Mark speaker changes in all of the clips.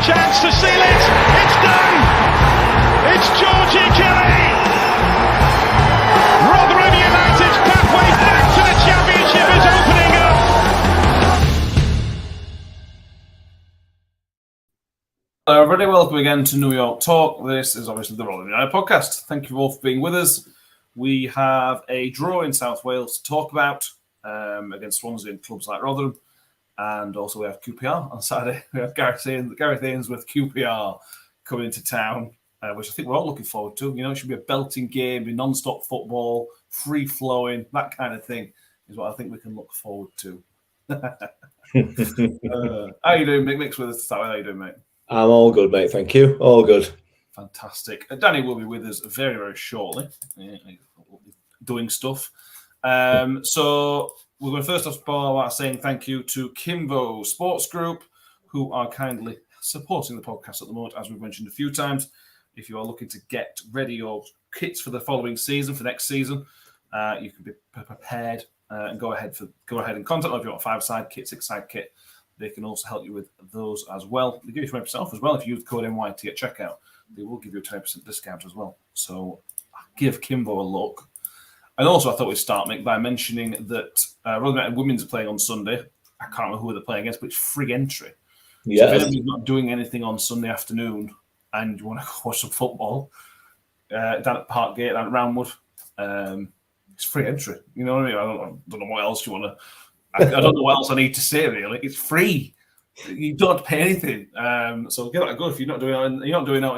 Speaker 1: chance to seal it. It's done. It's Georgie Kelly. Rotherham United's pathway back to the Championship is opening up.
Speaker 2: Hello everybody, welcome again to New York Talk. This is obviously the Rotherham United podcast. Thank you all for being with us. We have a draw in South Wales to talk about against Swansea and clubs like Rotherham. And also we have QPR on Saturday. We have Gareth Ainsworth, QPR, coming into town, which I think we're all looking forward to. You know, it should be a belting game, be non-stop football, free-flowing, that kind of thing is what I think we can look forward to. How you doing, Mick? Mick's with us to start with. How you doing, mate?
Speaker 3: I'm all good, mate. Thank you. All good.
Speaker 2: Fantastic. Danny will be with us very, very shortly, doing stuff. So we're going to first of all saying thank you to Kimbo Sports Group, who are kindly supporting the podcast at the moment, as we've mentioned a few times. If you are looking to get ready your kits for the following season, for next season, you can be prepared and go ahead and contact them if you want a 5-side kit, 6-side kit. They can also help you with those as well. They give you 20% off as well if you use the code NYT at checkout. They will give you a 20% discount as well. So give Kimbo a look. And also, I thought we'd start, Mick, by mentioning that Rotherham United Women's are playing on Sunday. I can't remember who they're playing against, but it's free entry.
Speaker 3: Yes.
Speaker 2: So if anybody's not doing anything on Sunday afternoon and you want to go watch some football down at Parkgate, down at Roundwood, it's free entry. You know what I mean? I don't know what else you want to... I don't know what else I need to say, really. It's free. You don't pay anything. So give it a go. If you're not doing it and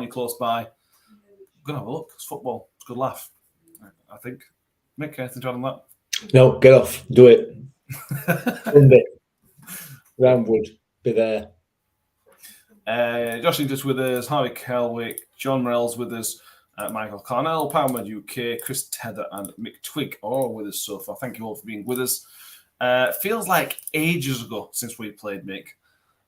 Speaker 2: you're close by, go and have a look. It's football. It's a good laugh, I think. Mick, anything to add on that?
Speaker 3: No, get off. Do it. Sunday. Roundwood. Be there.
Speaker 2: Josh Inglis with us, Harvey Kelwick, John Morell's with us, Michael Carnell, Palmer UK, Chris Tether, and Mick Twig all with us so far. Thank you all for being with us. Feels like ages ago since we played, Mick.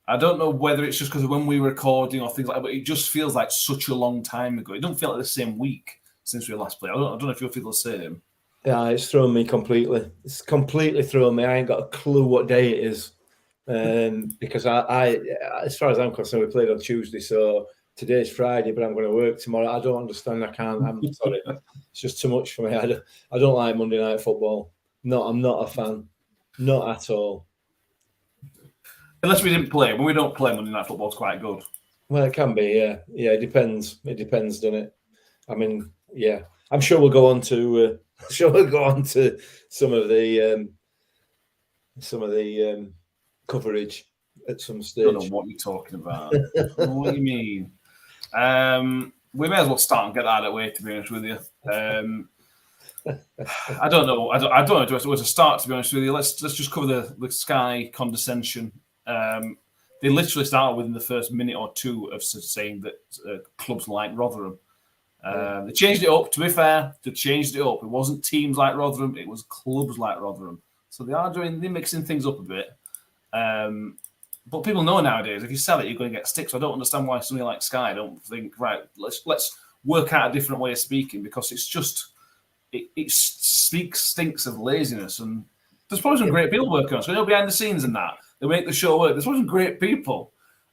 Speaker 2: I don't know whether it's just because of when we were recording or things like that, but it just feels like such a long time ago. It doesn't feel like the same week since we last played. I don't know if you feel the same.
Speaker 3: Yeah, it's thrown me completely. It's completely thrown me. I ain't got a clue what day it is. Because I, as far as I'm concerned, we played on Tuesday, so today's Friday, but I'm going to work tomorrow. I don't understand. I can't. I'm sorry. It's just too much for me. I don't like Monday night football. No, I'm not a fan. Not at all.
Speaker 2: Unless we didn't play. When we don't play, Monday night football is quite good.
Speaker 3: Well, it can be, yeah. Yeah, it depends. It depends, doesn't it? I mean, yeah. I'm sure we'll go on to some of the coverage at some stage.
Speaker 2: I don't know what you're talking about. I don't know what you mean. We may as well start and get that out of the way, to be honest with you. I don't know. I don't know where to start, to be honest with you. Let's just cover the Sky condescension. They literally started within the first minute or two of saying that clubs like Rotherham. They changed it up, to be fair. They changed it up. It wasn't teams like Rotherham, it was clubs like Rotherham. So they're mixing things up a bit. But people know nowadays, if you sell it, you're going to get sticks. So I don't understand why somebody like Sky don't think, right, let's work out a different way of speaking, because it's just... It stinks of laziness, and there's probably some great people working on it. So, behind the scenes and that, they make the show work. There's probably some great people,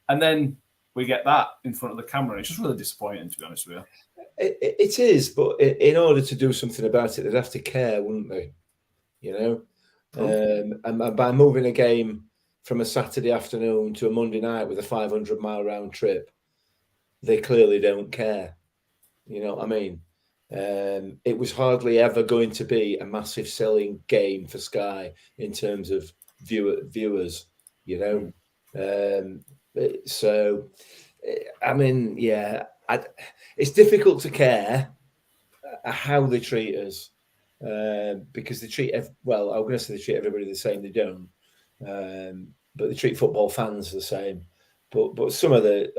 Speaker 2: and then we get that in front of the camera. It's just really disappointing, to be honest with you.
Speaker 3: It is, but in order to do something about it, they'd have to care, wouldn't they? You know, and by moving a game from a Saturday afternoon to a Monday night with a 500-mile round trip, they clearly don't care. You know what I mean? It was hardly ever going to be a massive selling game for Sky in terms of viewers, you know. So, I mean, yeah, it's difficult to care how they treat us because they treat, well, I'm going to say they treat everybody the same. They don't, but they treat football fans the same. But some of the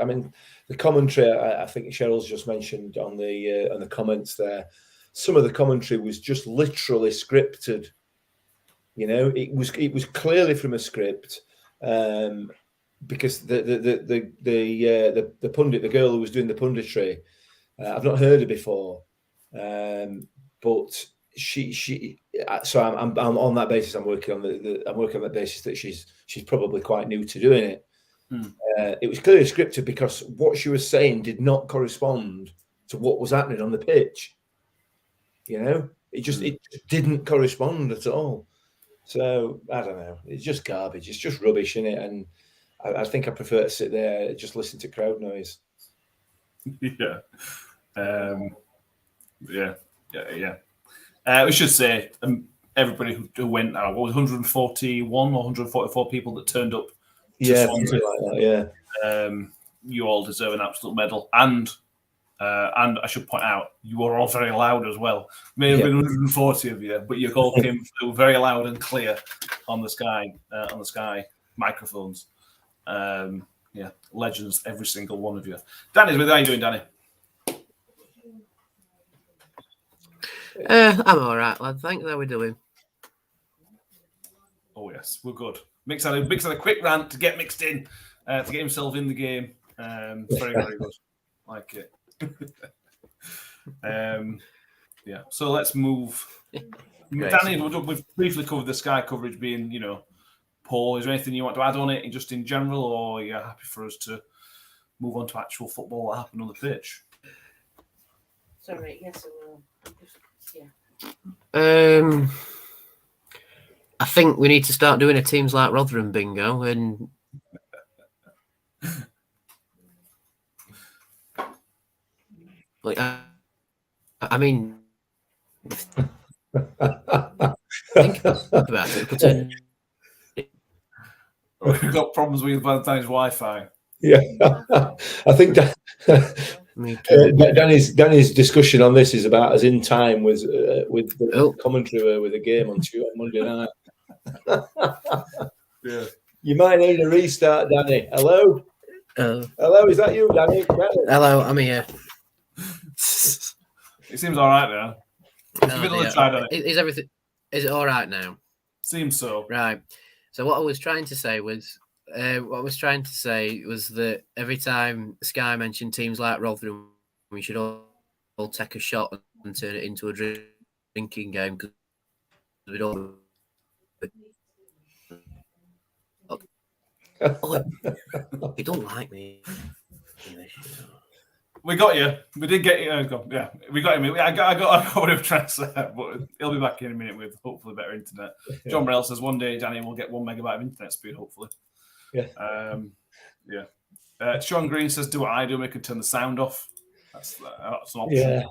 Speaker 3: commentary, I think Cheryl's just mentioned on the comments there, some of the commentary was just literally scripted. You know, it was clearly from a script, because the pundit, the girl who was doing the punditry, I've not heard her before, but she. So I'm on that basis. I'm working on that basis that she's probably quite new to doing it. It was clearly scripted because what she was saying did not correspond to what was happening on the pitch. It just didn't correspond at all. So I don't know. It's just garbage. It's just rubbish, isn't it? And I think I prefer to sit there just listen to crowd noise.
Speaker 2: Yeah. We should say everybody who went out, what was 141 or 144 people that turned up to Swansea.
Speaker 3: Like that,
Speaker 2: you all deserve an absolute medal. And I should point out, you were all very loud as well. May have been 140 of you, but you all came through very loud and clear on the Sky microphones. Legends, every single one of you. Danny's with you. How are you doing, Danny?
Speaker 4: I'm all right, lad. Thanks. How we doing?
Speaker 2: Oh yes, we're good. Mix had a quick rant to get mixed in, to get himself in the game. Very, very good. Like it. So let's move. Danny, we've briefly covered the Sky coverage being, poor. Is there anything you want to add on it, just in general, or are you happy for us to move on to actual football that happened on the pitch?
Speaker 5: Sorry, yes, I will.
Speaker 4: I think we need to start doing a teams like Rotherham bingo and. I mean, think about it.
Speaker 2: We've got problems with Valentine's Wi-Fi.
Speaker 3: Yeah, I think Danny's discussion on this is about as in time with the commentary with the game on Monday night.
Speaker 2: Yeah,
Speaker 3: you might need a restart, Danny. Hello, hello, is that you, Danny?
Speaker 4: Hello, I'm here.
Speaker 2: It seems all right now.
Speaker 4: Is everything? Is it all right now?
Speaker 2: Seems so.
Speaker 4: Right. So what I was trying to say was that every time Sky mentioned teams like Rotherham, we should all take a shot and turn it into a drinking game because we don't. You don't like me.
Speaker 2: We got you. We did get you. Yeah, we got him. I got what I'm trying to say, but he'll be back in a minute with hopefully better internet. John Morell says one day Danny will get 1 megabyte of internet speed, hopefully.
Speaker 3: Yeah.
Speaker 2: Sean Green says, "Do what I do, make it turn the sound off." That's an option.
Speaker 3: Yeah.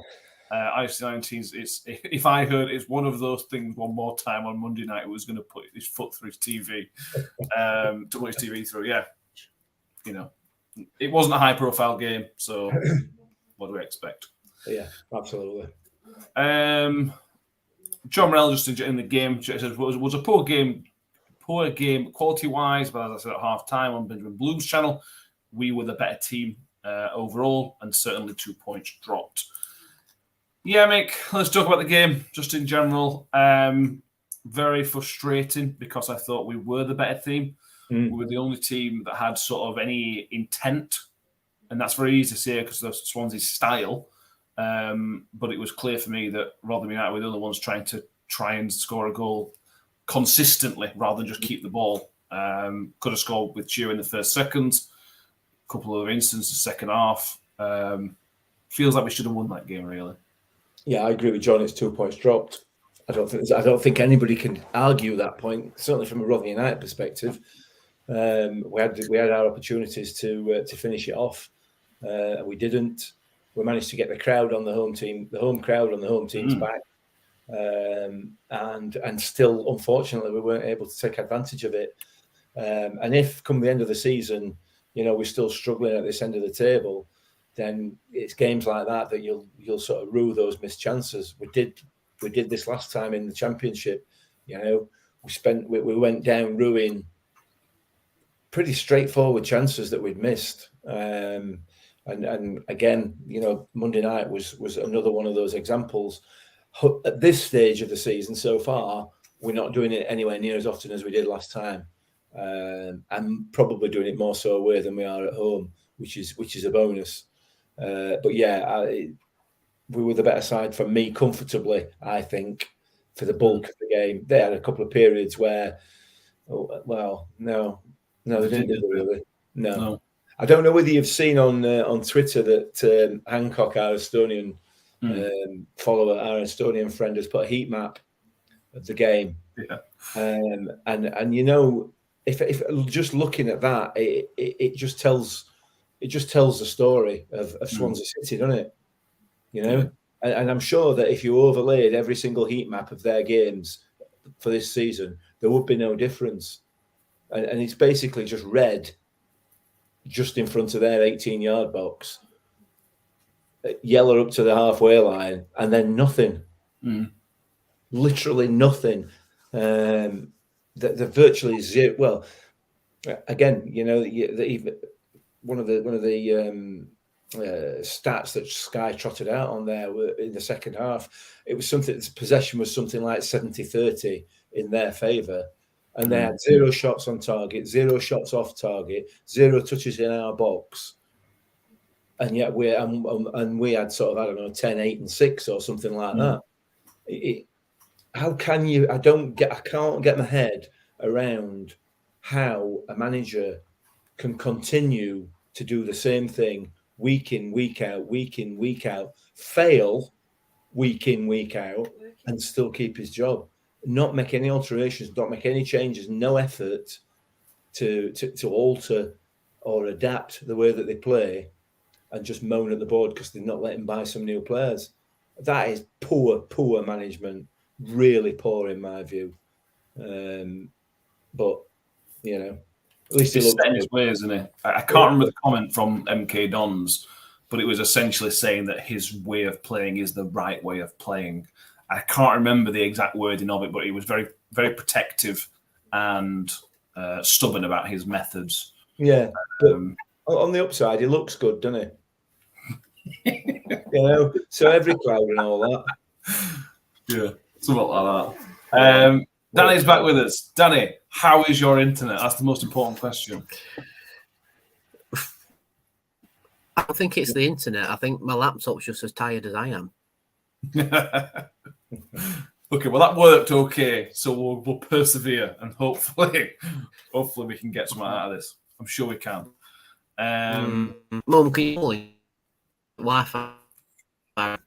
Speaker 2: IC19's. If I heard it's one of those things one more time on Monday night, it was going to put his foot through his TV, to put his TV through. Yeah, it wasn't a high-profile game, so what do we expect?
Speaker 3: Yeah, absolutely.
Speaker 2: John Morell just in the game says it was a poor game quality-wise, but as I said at half-time on Benjamin Bloom's channel, we were the better team overall, and certainly 2 points dropped. Yeah, Mick, let's talk about the game just in general. Very frustrating because I thought we were the better team. We were the only team that had sort of any intent, and that's very easy to say because of Swansea's style. But it was clear for me that Rotherham United were the other ones trying and score a goal consistently rather than just keep the ball. Could have scored with Chew in the first seconds, a couple of instances second half. Feels like we should have won that game, really. Yeah,
Speaker 3: I agree with John. It's 2 points dropped. I don't think anybody can argue that point. Certainly from a Rotherham United perspective, we had our opportunities to finish it off. We didn't. We managed to get the crowd on the home team, the home crowd on the home team's back, and still, unfortunately, we weren't able to take advantage of it. And if, come the end of the season, we're still struggling at this end of the table, then it's games like that you'll sort of rue those missed chances. We did this last time in the Championship. We went down ruining pretty straightforward chances that we'd missed. And again, Monday night was another one of those examples. At this stage of the season so far, we're not doing it anywhere near as often as we did last time. And probably doing it more so away than we are at home, which is a bonus. But yeah, we were the better side for me comfortably, I think, for the bulk of the game. They had a couple of periods where, no, they didn't do it really. No. I don't know whether you've seen on Twitter that Hancock, our Estonian follower, our Estonian friend, has put a heat map of the game.
Speaker 2: Yeah.
Speaker 3: And you know, if just looking at that, it just tells the story of Swansea City, doesn't it? You know, and I'm sure that if you overlaid every single heat map of their games for this season, there would be no difference. And it's basically just red just in front of their 18-yard box, yellow up to the halfway line, and then nothing. Literally nothing. They're virtually zero. Well, again, you know, even one of the stats that Sky trotted out on there were in the second half. It was something. Possession was something like 70-30 in their favour, and they had 0 shots on target, 0 shots off target, 0 touches in our box, and yet we had sort of, I don't know, 10, 8, and 6 or something like that. How can you? I can't get my head around how a manager can continue to do the same thing week in, week out, fail week in, week out, and still keep his job. Not make any alterations, not make any changes, no effort to alter or adapt the way that they play, and just moan at the board because they're not letting buy some new players. That is poor management. Really poor in my view. But you know, at least
Speaker 2: he's set in his ways, isn't he? I can't remember the comment from MK Dons, but it was essentially saying that his way of playing is the right way of playing. I can't remember the exact wording of it, but he was very, very protective and stubborn about his methods.
Speaker 3: Yeah. On the upside, he looks good, doesn't he? You know, so every crowd and all that.
Speaker 2: Yeah, something like that. Danny's back with us. Danny, how is your internet? That's the most important question.
Speaker 4: I don't think it's the internet. I think my laptop's just as tired as I am.
Speaker 2: Okay, well that worked okay, so we'll persevere and hopefully we can get something out of this. I'm sure we can.
Speaker 4: Mum, can you call Wi-Fi?
Speaker 2: No,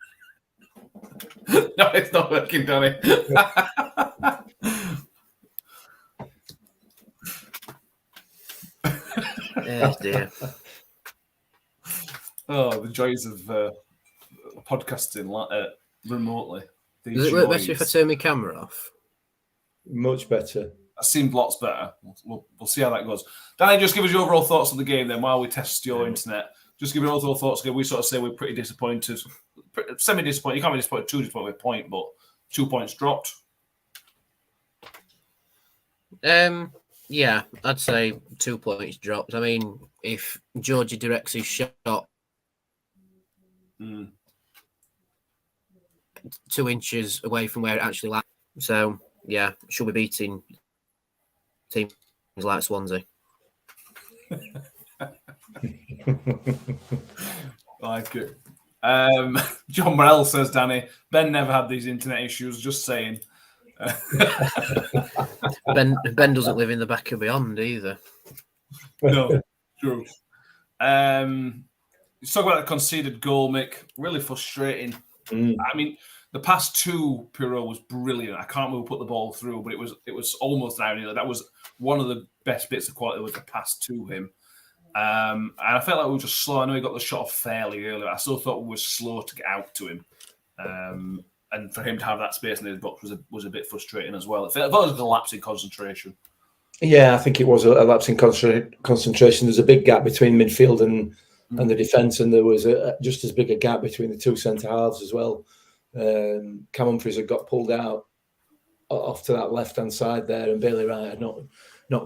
Speaker 2: it's not working, Danny.
Speaker 4: Yes, dear.
Speaker 2: Oh, the joys of podcasting remotely.
Speaker 4: Does it work better if I turn my camera off?
Speaker 3: Much better.
Speaker 2: That seemed lots better. We'll see how that goes. Danny, just give us your overall thoughts on the game then while we test your internet. Just give your overall thoughts. We sort of say we're pretty disappointed. Semi-disappointed. You can't be disappointed, too disappointed with a point, but 2 points dropped.
Speaker 4: Yeah, I'd say 2 points dropped. I mean, if Georgie directs his shot 2 inches away from where it actually lands, so yeah, should be beating teams like Swansea.
Speaker 2: Like it. John Morell says, Danny, Ben never had these internet issues, just saying.
Speaker 4: Ben doesn't live in the back of beyond either.
Speaker 2: No, true. Let's talk about the conceded goal, Mick. Really frustrating. I mean, the pass to Pirot was brilliant. I can't remember who put the ball through, but it was almost there. That was one of the best bits of quality, was the pass to him. And I felt like we were just slow. I know he got the shot off fairly early. I still thought we were slow to get out to him. And for him to have that space in his box was a bit frustrating as well. It felt like a lapse in concentration.
Speaker 3: Yeah, I think it was a lapse in concentration. There's a big gap between midfield and the defence, and there was just as big a gap between the two centre halves as well. Cam Humphreys had got pulled out off to that left hand side there, and Bailey Wright had not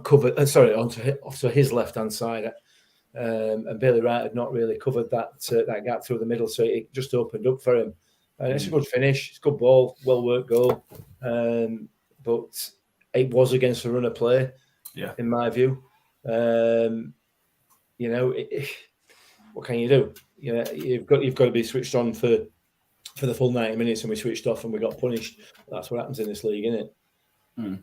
Speaker 3: covered. Onto his left hand side, and Bailey Wright had not really covered that gap through the middle, so it just opened up for him. And it's a good finish. It's a good ball, well worked goal, but it was against a runner play. Yeah, in my view. You know, what can you do? You know, you've got to be switched on for the full 90 minutes, and we switched off and we got punished. That's what happens in this league, isn't it?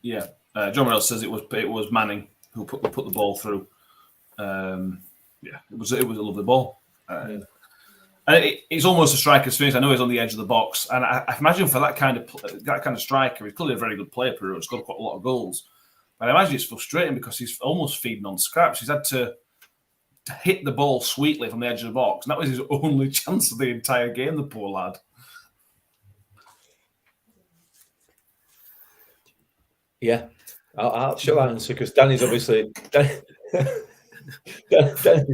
Speaker 2: Yeah. John Morell says it was Manning who put the ball through. it was a lovely ball. And it's almost a striker's finish. I know he's on the edge of the box, and I imagine for that kind of striker, he's clearly a very good player. He's got quite a lot of goals, but I imagine it's frustrating because he's almost feeding on scraps. He's had to hit the ball sweetly from the edge of the box, and that was his only chance of the entire game. The poor lad.
Speaker 3: Yeah, I'll answer because Danny's obviously. Danny's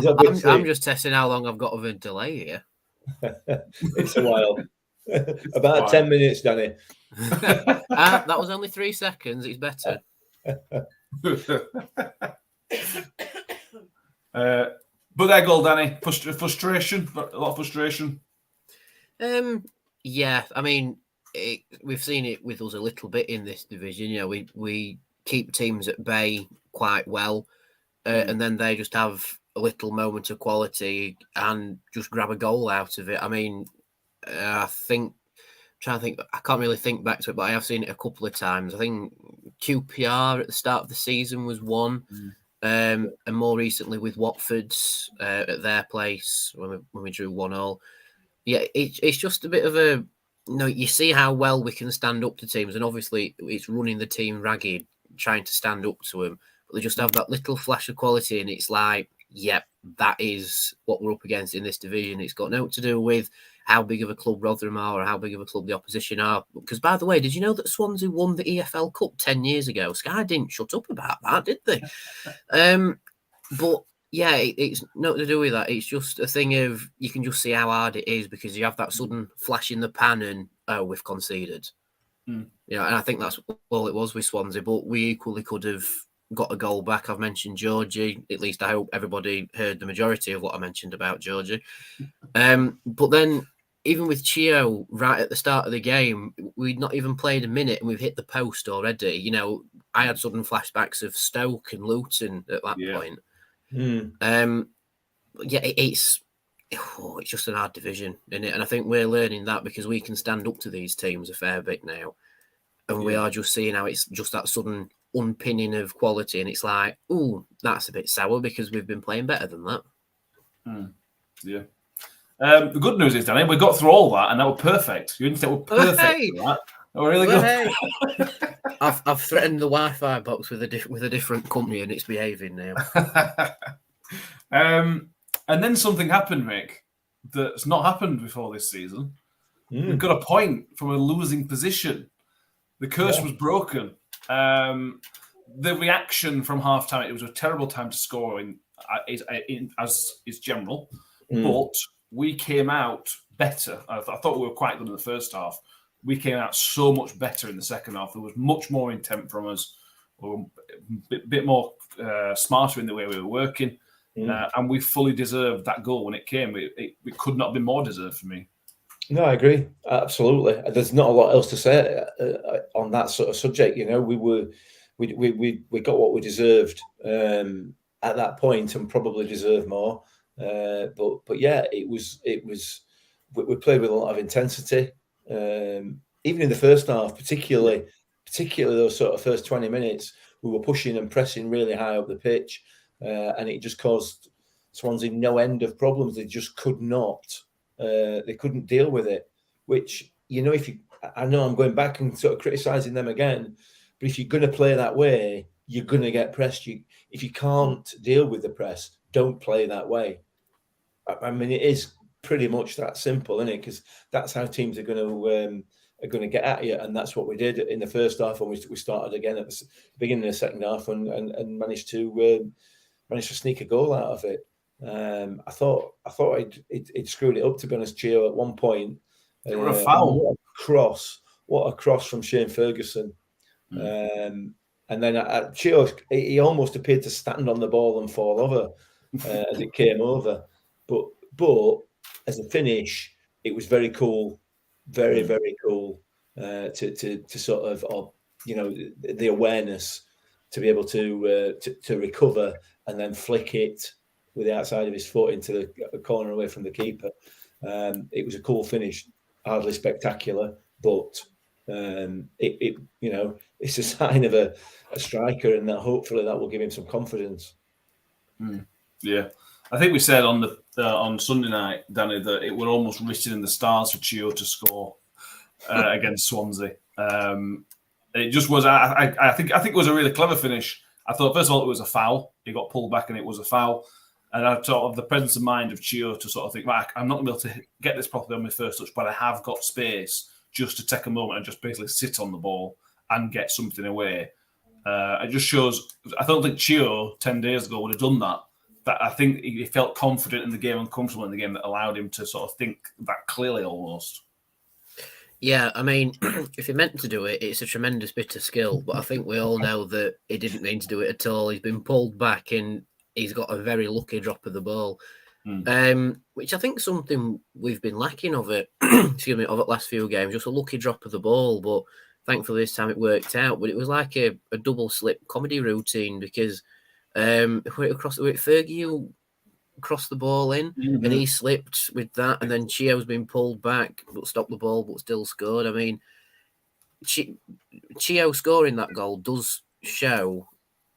Speaker 3: obviously.
Speaker 4: I'm just testing how long I've got of a delay here.
Speaker 3: It's a while. About 10 minutes, Danny.
Speaker 4: That was only 3 seconds. It's better.
Speaker 2: But that goal, Danny, frustration, a lot of frustration.
Speaker 4: Yeah, I mean, we've seen it with us a little bit in this division. You know, we keep teams at bay quite well, and then they just have a little moment of quality and just grab a goal out of it. I mean, I can't really think back to it, but I have seen it a couple of times. I think QPR at the start of the season was one. And more recently with Watford's at their place when we drew 1-1. Yeah, it's just a bit of a, you see how well we can stand up to teams, and obviously it's running the team ragged, trying to stand up to them, but they just have that little flash of quality, and it's like, yep, that is what we're up against in this division. It's got nothing to do with how big of a club Rotherham are or how big of a club the opposition are. Because, by the way, did you know that Swansea won the EFL Cup 10 years ago? Sky didn't shut up about that, did they? But, yeah, it's nothing to do with that. It's just a thing of you can just see how hard it is because you have that sudden flash in the pan and, oh, we've conceded. And I think that's all it was with Swansea. But we equally could have got a goal back. I've mentioned Georgie. At least I hope everybody heard the majority of what I mentioned about Georgie. But then, even with Chio right at the start of the game, we'd not even played a minute and we've hit the post already. You know, I had sudden flashbacks of Stoke and Luton at that point. It's just an hard division, isn't it? And I think we're learning that because we can stand up to these teams a fair bit now. And we are just seeing how it's just that sudden unpinning of quality. And it's like, ooh, that's a bit sour because we've been playing better than that.
Speaker 2: Yeah. The good news is, Danny, we got through all that, and that was perfect. You didn't say we're perfect. That was really good.
Speaker 4: I've threatened the Wi-Fi box with a different company, and it's behaving now.
Speaker 2: And then something happened, Mick, that's not happened before this season. We got a point from a losing position. The curse was broken. The reaction from half time, it was a terrible time to score as is general, but we came out better. I thought we were quite good in the first half. We came out so much better in the second half. There was much more intent from us. We were a bit more smarter in the way we were working. And we fully deserved that goal when it came. It could not have been more deserved for me.
Speaker 3: No, I agree. Absolutely. There's not a lot else to say on that sort of subject. You know, we got what we deserved at that point and probably deserved more. But yeah, it was. We played with a lot of intensity, even in the first half, particularly those sort of first 20 minutes. We were pushing and pressing really high up the pitch, and it just caused Swansea no end of problems. They just could not. They couldn't deal with it. Which, you know, I know I'm going back and sort of criticising them again, but if you're going to play that way, you're going to get pressed. If you can't deal with the press, don't play that way. I mean, it is pretty much that simple, isn't it? Because that's how teams are going to get at you, and that's what we did in the first half. And we started again at the beginning of the second half and managed to sneak a goal out of it. I thought it screwed it up, to be honest, Chio, at one point.
Speaker 2: A foul.
Speaker 3: What a cross from Shane Ferguson. And then Chio, he almost appeared to stand on the ball and fall over as it came over. But as a finish, it was very cool, very, very cool to sort of, the awareness to be able to recover and then flick it with the outside of his foot into the corner away from the keeper. It was a cool finish, hardly spectacular, but it's a sign of a striker, and that hopefully that will give him some confidence.
Speaker 2: Yeah, I think we said on Sunday night, Danny, that it were almost written in the stars for Chio to score against Swansea. It just was. I think it was a really clever finish. I thought first of all it was a foul. He got pulled back and it was a foul. And I thought of the presence of mind of Chio to sort of think, right, I'm not going to be able to get this properly on my first touch, but I have got space just to take a moment and just basically sit on the ball and get something away. It just shows. I don't think Chio 10 days ago would have done that. But I think he felt confident in the game and comfortable in the game that allowed him to sort of think that clearly almost.
Speaker 4: Yeah, I mean, if he meant to do it, it's a tremendous bit of skill. But I think we all know that he didn't mean to do it at all. He's been pulled back and he's got a very lucky drop of the ball, which I think is something we've been lacking of it. Excuse me, of the last few games, just a lucky drop of the ball. But thankfully this time it worked out. But it was like a double slip comedy routine because Fergie who crossed the ball in and he slipped with that, and then Chio's been pulled back but stopped the ball but still scored. I mean, Chio scoring that goal does show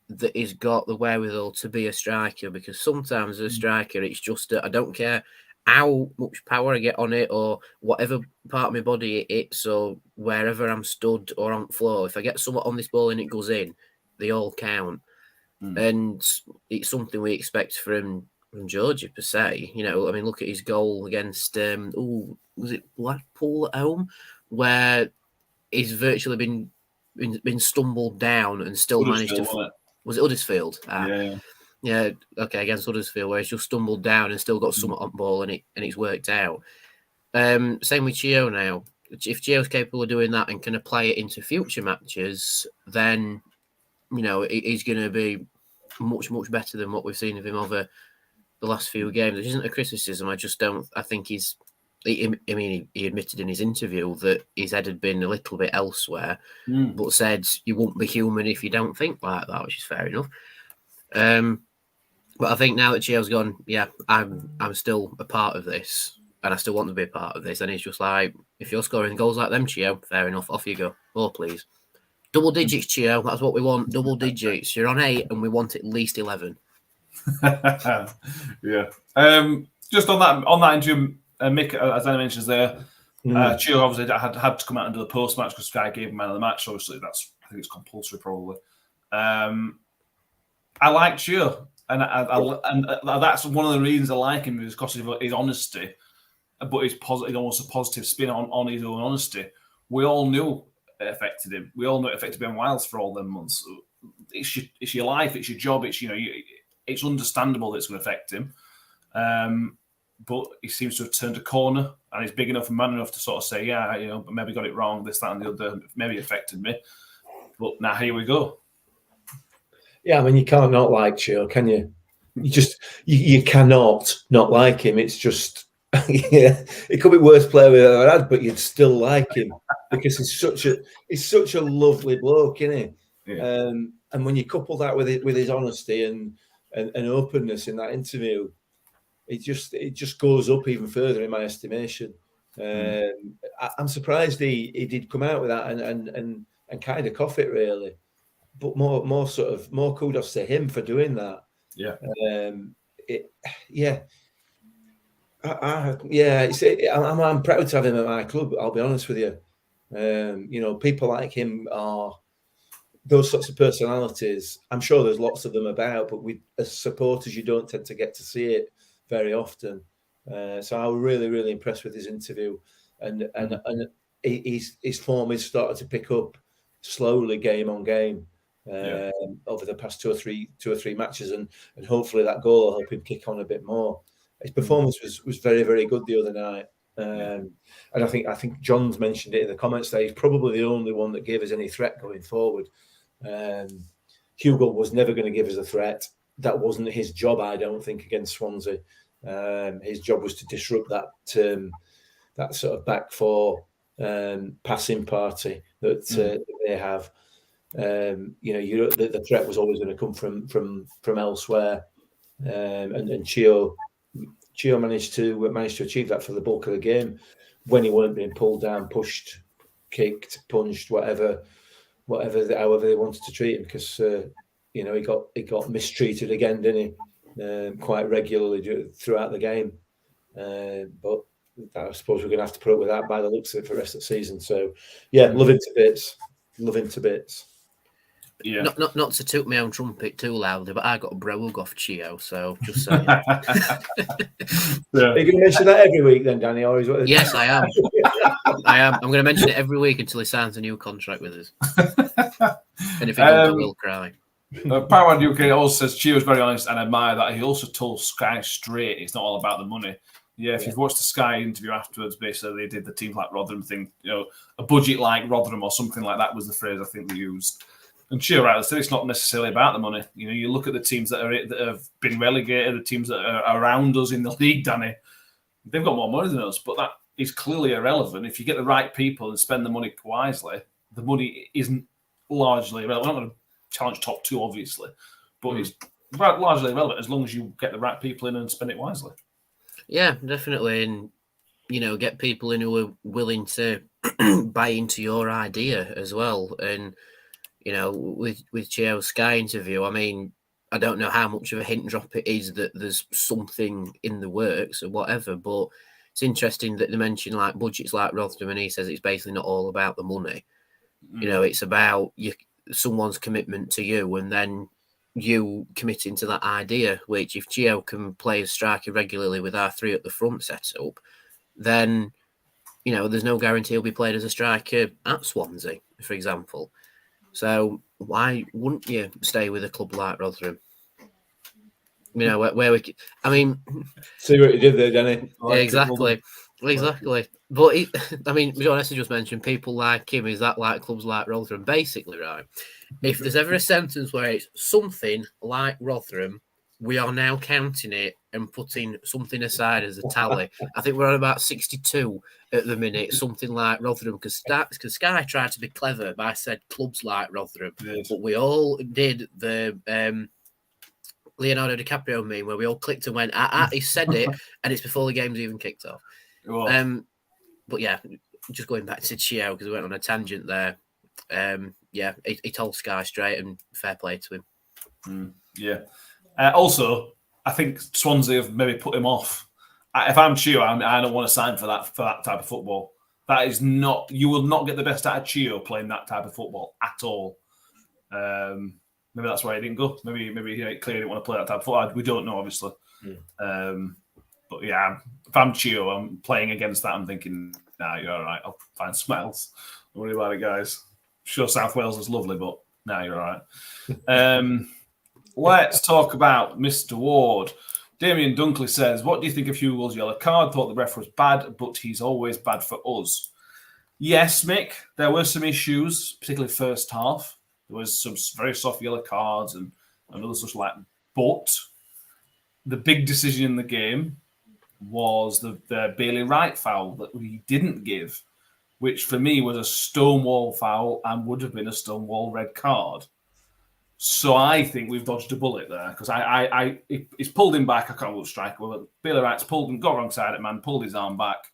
Speaker 4: that he's got the wherewithal to be a striker, because sometimes as a striker it's just I don't care how much power I get on it or whatever part of my body it hits or wherever I'm stood or on the floor, if I get somewhat on this ball and it goes in, they all count. And it's something we expect from Georgie per se. You know, I mean, look at his goal against was it Blackpool at home, where he's virtually been stumbled down and still managed to. Was it Huddersfield? Yeah. Okay, against Huddersfield, where he's just stumbled down and still got something on ball and it's worked out. Same with Chio now. If Chio's capable of doing that and can apply it into future matches, then you know he's going to be much better than what we've seen of him over the last few games. Which isn't a criticism. I just don't. I think he admitted in his interview that his head had been a little bit elsewhere, but said you won't be human if you don't think like that, which is fair enough. But I think now that Chio's gone, yeah, I'm still a part of this, and I still want to be a part of this. And it's just like, if you're scoring goals like them, Chio, fair enough, off you go. Oh, please. Double digits, Chio, that's what we want. Double digits. You're on 8, and we want at least 11.
Speaker 2: Yeah. Just on that interview, Mick, as Anna mentions there, Chio obviously had to come out and do the post match because Sky gave him man of the match. So obviously, I think it's compulsory probably. I like Chio, and that's one of the reasons I like him is because of his honesty, but his almost a positive spin on his own honesty. We all knew it affected him. We all knew it affected Ben Wiles for all them months. It's your life, it's your job. It's it's understandable that it's going to affect him. But he seems to have turned a corner, and he's big enough and man enough to sort of say, yeah, maybe got it wrong, this, that, and the other, maybe affected me. But now here we go.
Speaker 3: Yeah, I mean, you can't not like Chio, can you? You cannot not like him. It's just, yeah, it could be worst player we've ever had, but you'd still like him because he's such a lovely bloke, isn't he? Yeah. And when you couple that with his honesty and openness in that interview, it just goes up even further in my estimation. I'm surprised he did come out with that and kind of cough it really, but more kudos to him for doing that.
Speaker 2: Yeah.
Speaker 3: I'm proud to have him at my club. I'll be honest with you. People like him are those sorts of personalities. I'm sure there's lots of them about, but as supporters, you don't tend to get to see it very often. So I was really, really impressed with his interview, and his form is starting to pick up slowly, game on game, over the past two or three matches, and hopefully that goal will help him kick on a bit more. His performance was very, very good the other night, and I think John's mentioned it in the comments there. He's probably the only one that gave us any threat going forward. Hugo was never going to give us a threat. That wasn't his job, I don't think, against Swansea. His job was to disrupt that sort of back four passing party that they have. The threat was always going to come from elsewhere, and Chio managed to achieve that for the bulk of the game when he weren't being pulled down, pushed, kicked, punched, however they wanted to treat him, because he got mistreated again, didn't he? quite regularly throughout the game. But I suppose we're going to have to put up with that by the looks of it for the rest of the season. So, yeah, love him to bits. Love him to bits.
Speaker 2: Yeah.
Speaker 4: Not to toot my own trumpet too loudly, but I got a brogue off Chio, so just saying.
Speaker 3: Are you going to mention that every week then, Danny? Or is
Speaker 4: Yes, I am. I am. I'm going to mention it every week until he signs a new contract with us. And if he doesn't, I will cry.
Speaker 2: Power UK also says Chio is very honest and admire that. He also told Sky straight it's not all about the money. Yeah, if you've watched the Sky interview afterwards, basically they did the teams like Rotherham thing, a budget like Rotherham or something like that was the phrase I think they used. And Chio rightly said it's not necessarily about the money. You look at the teams that have been relegated, the teams that are around us in the league, Danny, they've got more money than us, but that is clearly irrelevant. If you get the right people and spend the money wisely, the money isn't largely irrelevant. We're not going to challenge top two, obviously, but it's largely irrelevant as long as you get the right people in and spend it wisely.
Speaker 4: Yeah, definitely. And, get people in who are willing to buy into your idea as well. And, with Chio's Sky interview, I mean, I don't know how much of a hint drop it is that there's something in the works or whatever, but it's interesting that they mention like budgets like Rotherham, and he says it's basically not all about the money. It's about someone's commitment to you and then you committing to that idea, which if Chio can play as striker regularly with our three at the front set up, then, there's no guarantee he'll be played as a striker at Swansea, for example. So why wouldn't you stay with a club like Rotherham? Where we,
Speaker 3: see what you did there, Danny.
Speaker 4: Exactly. But John Esser just mentioned people like him. Is that like clubs like Rotherham? Basically, right? If there's ever a sentence where it's something like Rotherham, we are now counting it and putting something aside as a tally. I think we're on about 62 at the minute, something like Rotherham, because Sky tried to be clever by said clubs like Rotherham, but we all did the Leonardo DiCaprio meme where we all clicked and went, he said it, and it's before the game's even kicked off. But yeah, just going back to Chio, because we went on a tangent there. He told Sky straight, and fair play to him.
Speaker 2: Also, I think Swansea have maybe put him off. If I'm Chio, I don't want to sign for that type of football. That is not. You will not get the best out of Chio playing that type of football at all. Maybe that's why he didn't go. Maybe he clearly didn't want to play that type of football. We don't know, obviously. But yeah, if I'm Chio, I'm playing against that. I'm thinking, nah, you're all right. I'll find something else. Don't worry about it, guys. I'm sure South Wales is lovely, but nah, you're all right. Let's talk about Mr. Ward. Damien Dunkley says, what do you think of Hugo's yellow card? Thought the ref was bad, but he's always bad for us. Yes, Mick, there were some issues, particularly first half. There was some very soft yellow cards and other such like. But the big decision in the game was the Bailey Wright foul that we didn't give, which for me was a stonewall foul and would have been a stonewall red card. So I think we've dodged a bullet there because it's pulled him back. I can't remember what striker. Well, Bailey Wright's pulled him, got wrong side of man, pulled his arm back.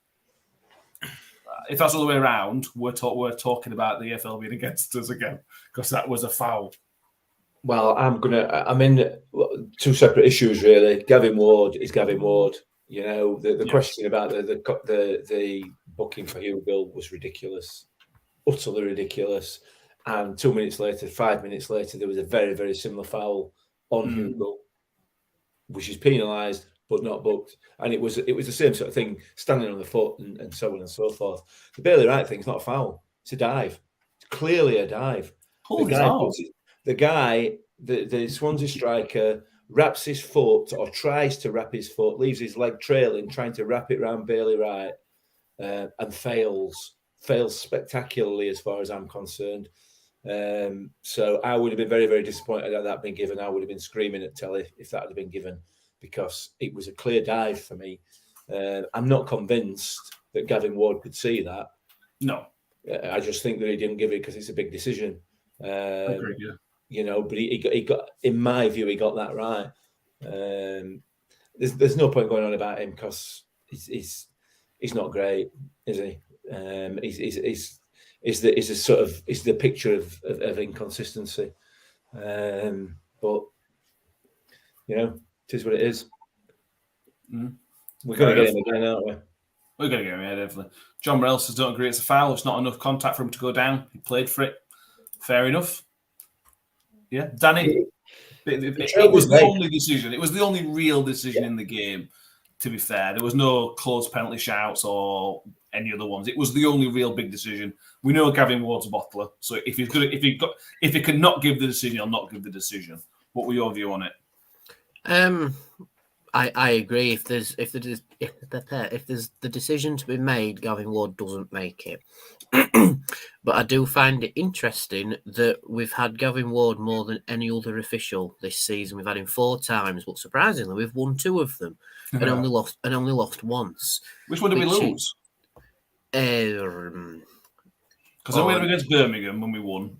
Speaker 2: If that's all the way around, we're talking about the EFL being against us again because that was a foul.
Speaker 3: Well, I'm in two separate issues really. Gavin Ward is Gavin Ward. The question about the booking for Hugo was ridiculous, utterly ridiculous. And 2 minutes later, 5 minutes later, there was a very, very similar foul on Hugo, which is penalised but not booked. And it was the same sort of thing, standing on the foot and so on and so forth. The Bailey Wright thing is not a foul; it's a dive. It's clearly a dive. The Swansea striker wraps his foot or tries to wrap his foot, leaves his leg trailing, trying to wrap it around Bailey Wright, and fails spectacularly as far as I'm concerned. So I would have been very, very disappointed at that being given. I would have been screaming at telly if that had been given because it was a clear dive for me. I'm not convinced that Gavin Ward could see that.
Speaker 2: No.
Speaker 3: I just think that he didn't give it because it's a big decision.
Speaker 2: Agreed, yeah.
Speaker 3: But he got, in my view, he got that right. There's no point going on about him because he's not great, is he? Is the picture of inconsistency. But It is what it is.
Speaker 2: Mm.
Speaker 3: We're going to get him again, aren't we?
Speaker 2: We're going to get him, yeah, definitely. John Morell says, don't agree it's a foul. It's not enough contact for him to go down. He played for it. Fair enough. Yeah. Danny, it was the only decision. It was the only real decision in the game, to be fair. There was no close penalty shouts or any other ones. It was the only real big decision. We know Gavin Ward's a bottler, so if he can not give the decision, he'll not give the decision. What were your view on it?
Speaker 4: I agree. If there's the decision to be made, Gavin Ward doesn't make it. But I do find it interesting that we've had Gavin Ward more than any other official this season. We've had him 4 times, but surprisingly, we've won 2 of them and only lost once.
Speaker 2: Which one did we lose?
Speaker 4: Because
Speaker 2: we went against Birmingham when we won.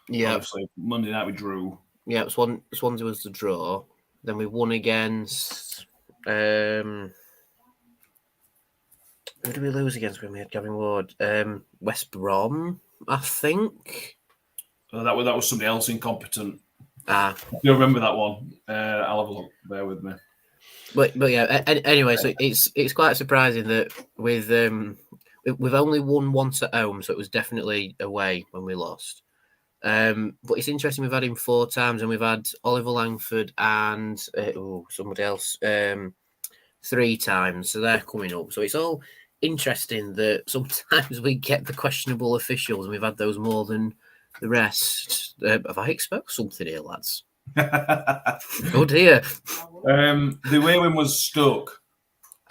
Speaker 4: Yeah.
Speaker 2: Obviously, Monday night we drew.
Speaker 4: Yeah, Swansea was the draw. Then we won against. Who did we lose against when we had Gavin Ward? West Brom, I think.
Speaker 2: That was somebody else incompetent.
Speaker 4: You
Speaker 2: remember that one? I'll have a look. Bear with me.
Speaker 4: But yeah. Anyway, so it's quite surprising that we've only won once at home, so it was definitely away when we lost. But it's interesting. We've had him 4 times, and we've had Oliver Langford and somebody else 3 times. So they're coming up. So it's all interesting that sometimes we get the questionable officials, and we've had those more than the rest. Have I exposed something here, lads? Oh dear.
Speaker 2: The away win was Stoke.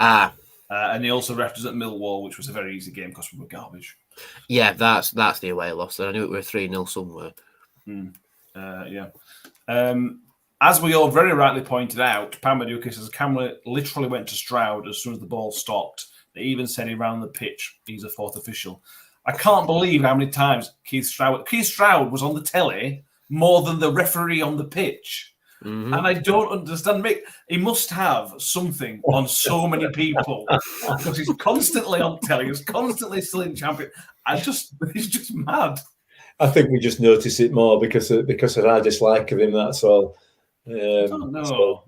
Speaker 2: And he also represented Millwall, which was a very easy game because we were garbage.
Speaker 4: Yeah, that's the away loss. I knew it were 3-0 somewhere.
Speaker 2: Yeah. As we all very rightly pointed out, Pamadoukas says Camera literally went to Stroud as soon as the ball stopped. They even said he ran the pitch. He's a 4th official. I can't believe how many times Keith Stroud was on the telly more than the referee on the pitch. Mm-hmm. And I don't understand. Mick, he must have something on so many people because he's constantly on telly. He's constantly still in champion. He's just mad.
Speaker 3: I think we just notice it more because of our dislike of him. That's all.
Speaker 2: I don't know. So,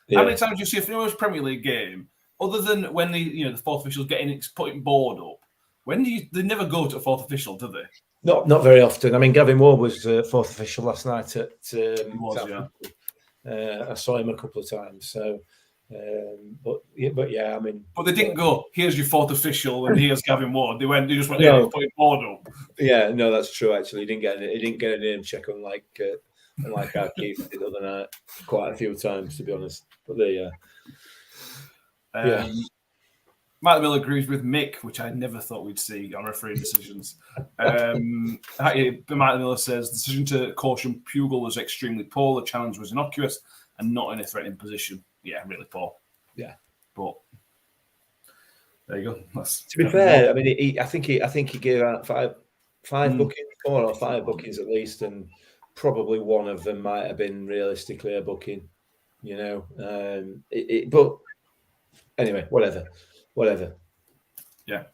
Speaker 2: yeah. How many times do you see a famous Premier League game, other than when the 4th official's putting board up? They never go to a 4th official, do they?
Speaker 3: Not very often. I mean, Gavin Ward was 4th official last night at. I saw him a couple of times. So, but yeah, I mean.
Speaker 2: But they didn't go. Here's your 4th official, and here's Gavin Ward. They just went. No. Putting board up.
Speaker 3: Yeah, no, that's true. Actually, he didn't get a name check unlike our Keith did the other night quite a few times, to be honest. But there you are.
Speaker 2: Yeah. Matt Miller agrees with Mick, which I never thought we'd see on referee decisions. Matt Miller says the decision to caution Pugel was extremely poor. The challenge was innocuous and not in a threatening position. Yeah, really poor.
Speaker 3: Yeah,
Speaker 2: but there you go.
Speaker 3: To be fair, I mean, I think he gave out five bookings, 4 or 5 bookings at least, and probably one of them might have been realistically a booking. But anyway, whatever.
Speaker 2: Yeah,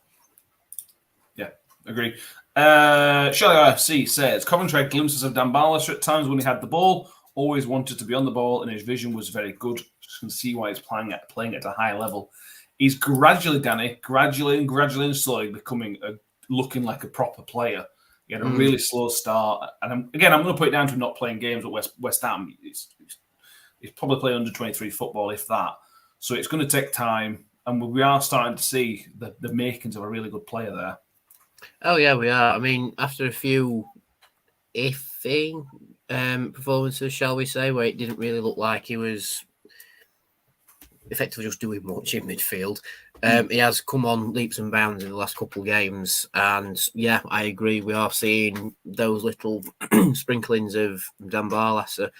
Speaker 2: agree. Shelley RFC says Coventry had glimpses of Dan Barlaser at times when he had the ball, always wanted to be on the ball, and his vision was very good. Just can see why he's playing at a high level. He's gradually and slowly becoming looking like a proper player. He had a really slow start, and I'm going to put it down to him not playing games at West Ham. He's probably playing under 23 football, if that. So it's going to take time. And we are starting to see the makings of a really good player there.
Speaker 4: Oh, yeah, we are. I mean, after a few iffy performances, shall we say, where it didn't really look like he was effectively just doing much in midfield, he has come on leaps and bounds in the last couple of games. And, yeah, I agree. We are seeing those little sprinklings of Dan Barlaser.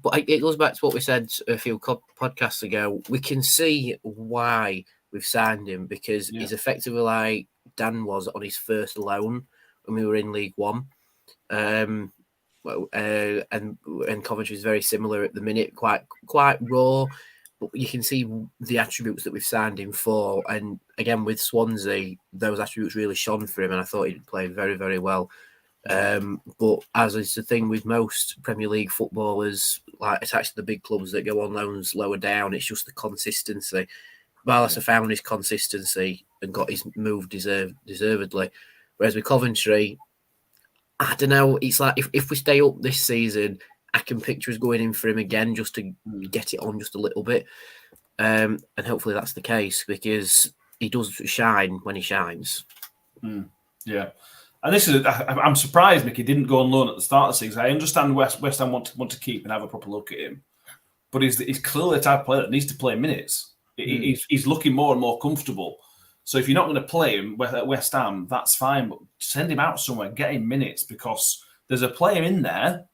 Speaker 4: But it goes back to what we said a few podcasts ago. We can see why we've signed him because he's effectively like Dan was on his first loan when we were in League One. And Coventry is very similar at the minute, quite raw. But you can see the attributes that we've signed him for. And again, with Swansea, those attributes really shone for him. And I thought he'd played very, very well. But as is the thing with most Premier League footballers, like it's actually the big clubs that go on loans lower down. It's just the consistency. Barlas have found his consistency and got his move deservedly. Whereas with Coventry, I don't know. It's like if we stay up this season, I can picture us going in for him again just to get it on just a little bit. And hopefully that's the case because he does shine when he shines.
Speaker 2: Yeah. And this is, I'm surprised Mickey didn't go on loan at the start of the season. I understand West Ham want to keep and have a proper look at him, but he's clearly the type of player that needs to play minutes. He's looking more and more comfortable. So if you're not going to play him at West Ham, that's fine, but send him out somewhere, get him minutes because there's a player in there,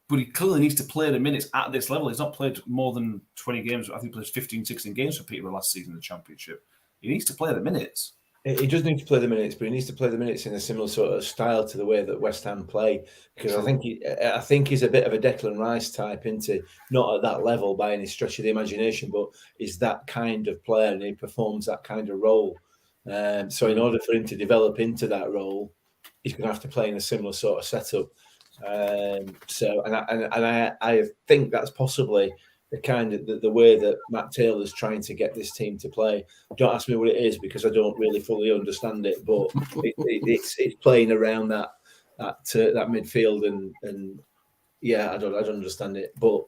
Speaker 2: but he clearly needs to play the minutes at this level. He's not played more than 20 games. I think he played 15, 16 games for Peterborough last season in the Championship. He needs to play the minutes.
Speaker 3: He does need to play the minutes, but he needs to play the minutes in a similar sort of style to the way that West Ham play. Because I think he's a bit of a Declan Rice type, into not at that level by any stretch of the imagination, but he's that kind of player and he performs that kind of role. So in order for him to develop into that role, he's going to have to play in a similar sort of setup. I think that's possibly the kind of the way that Matt Taylor's trying to get this team to play. Don't ask me what it is because I don't really fully understand it, but it's playing around that midfield and yeah, I don't understand it, but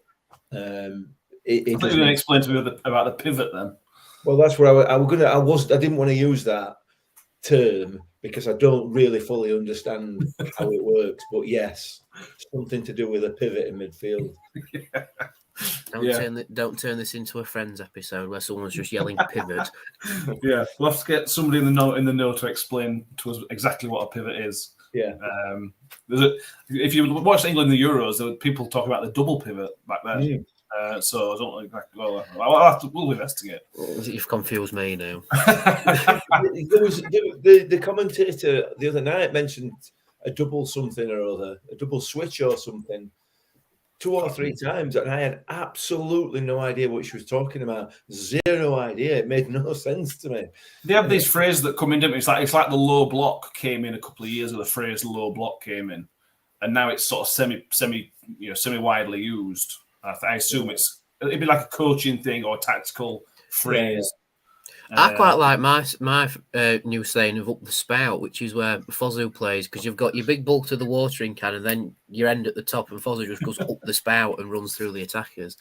Speaker 3: I
Speaker 2: thought you were going to explain to me about the pivot then.
Speaker 3: Well, that's where I didn't want to use that term because I don't really fully understand how it works, but yes, something to do with a pivot in midfield.
Speaker 4: Don't turn this into a Friends episode where someone's just yelling pivot.
Speaker 2: Yeah, we'll have to get somebody in the know to explain to us exactly what a pivot is.
Speaker 3: Yeah.
Speaker 2: If you watch England in the Euros, there were people talking about the double pivot back then. So I don't know exactly. Well, we'll investigate.
Speaker 4: You've confused me now.
Speaker 3: There was the commentator the other night mentioned a double something or other, a double switch or something, 2 or 3 times, and I had absolutely no idea what she was talking about. Zero idea. It made no sense to me.
Speaker 2: They have these phrases that come in, don't they? It's like the low block came in a couple of years ago. The phrase low block came in, and now it's sort of semi widely used. I assume it'd be like a coaching thing or a tactical phrase.
Speaker 4: I quite like my new saying of up the spout, which is where Fozu plays, because you've got your big bulk to the watering can and then your end at the top, and Fozu just goes up the spout and runs through the attackers.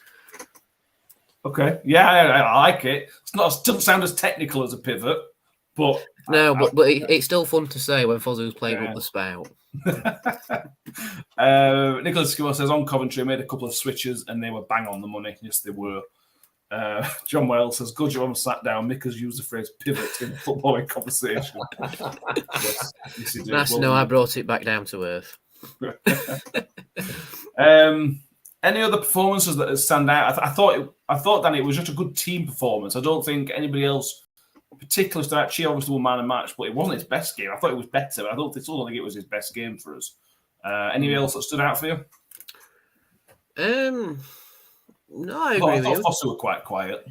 Speaker 2: Okay, yeah, I like it. It doesn't sound as technical as a pivot, but
Speaker 4: but it's still fun to say when Fozu's playing up the spout.
Speaker 2: Nicholas Skimmer says on Coventry, I made a couple of switches and they were bang on the money. Yes, they were. John Wells says, good job, sat down. Mick has used the phrase pivot in footballing conversation. Yes,
Speaker 4: nice to know I brought it back down to earth.
Speaker 2: Any other performances that stand out? I thought, Danny, it was just a good team performance. I don't think anybody else particularly stood out. She obviously won man of match, but it wasn't his best game. I thought it was better, but I don't think it was his best game for us. Anybody else that stood out for you?
Speaker 4: No, I agree with you.
Speaker 2: Foster were quite quiet.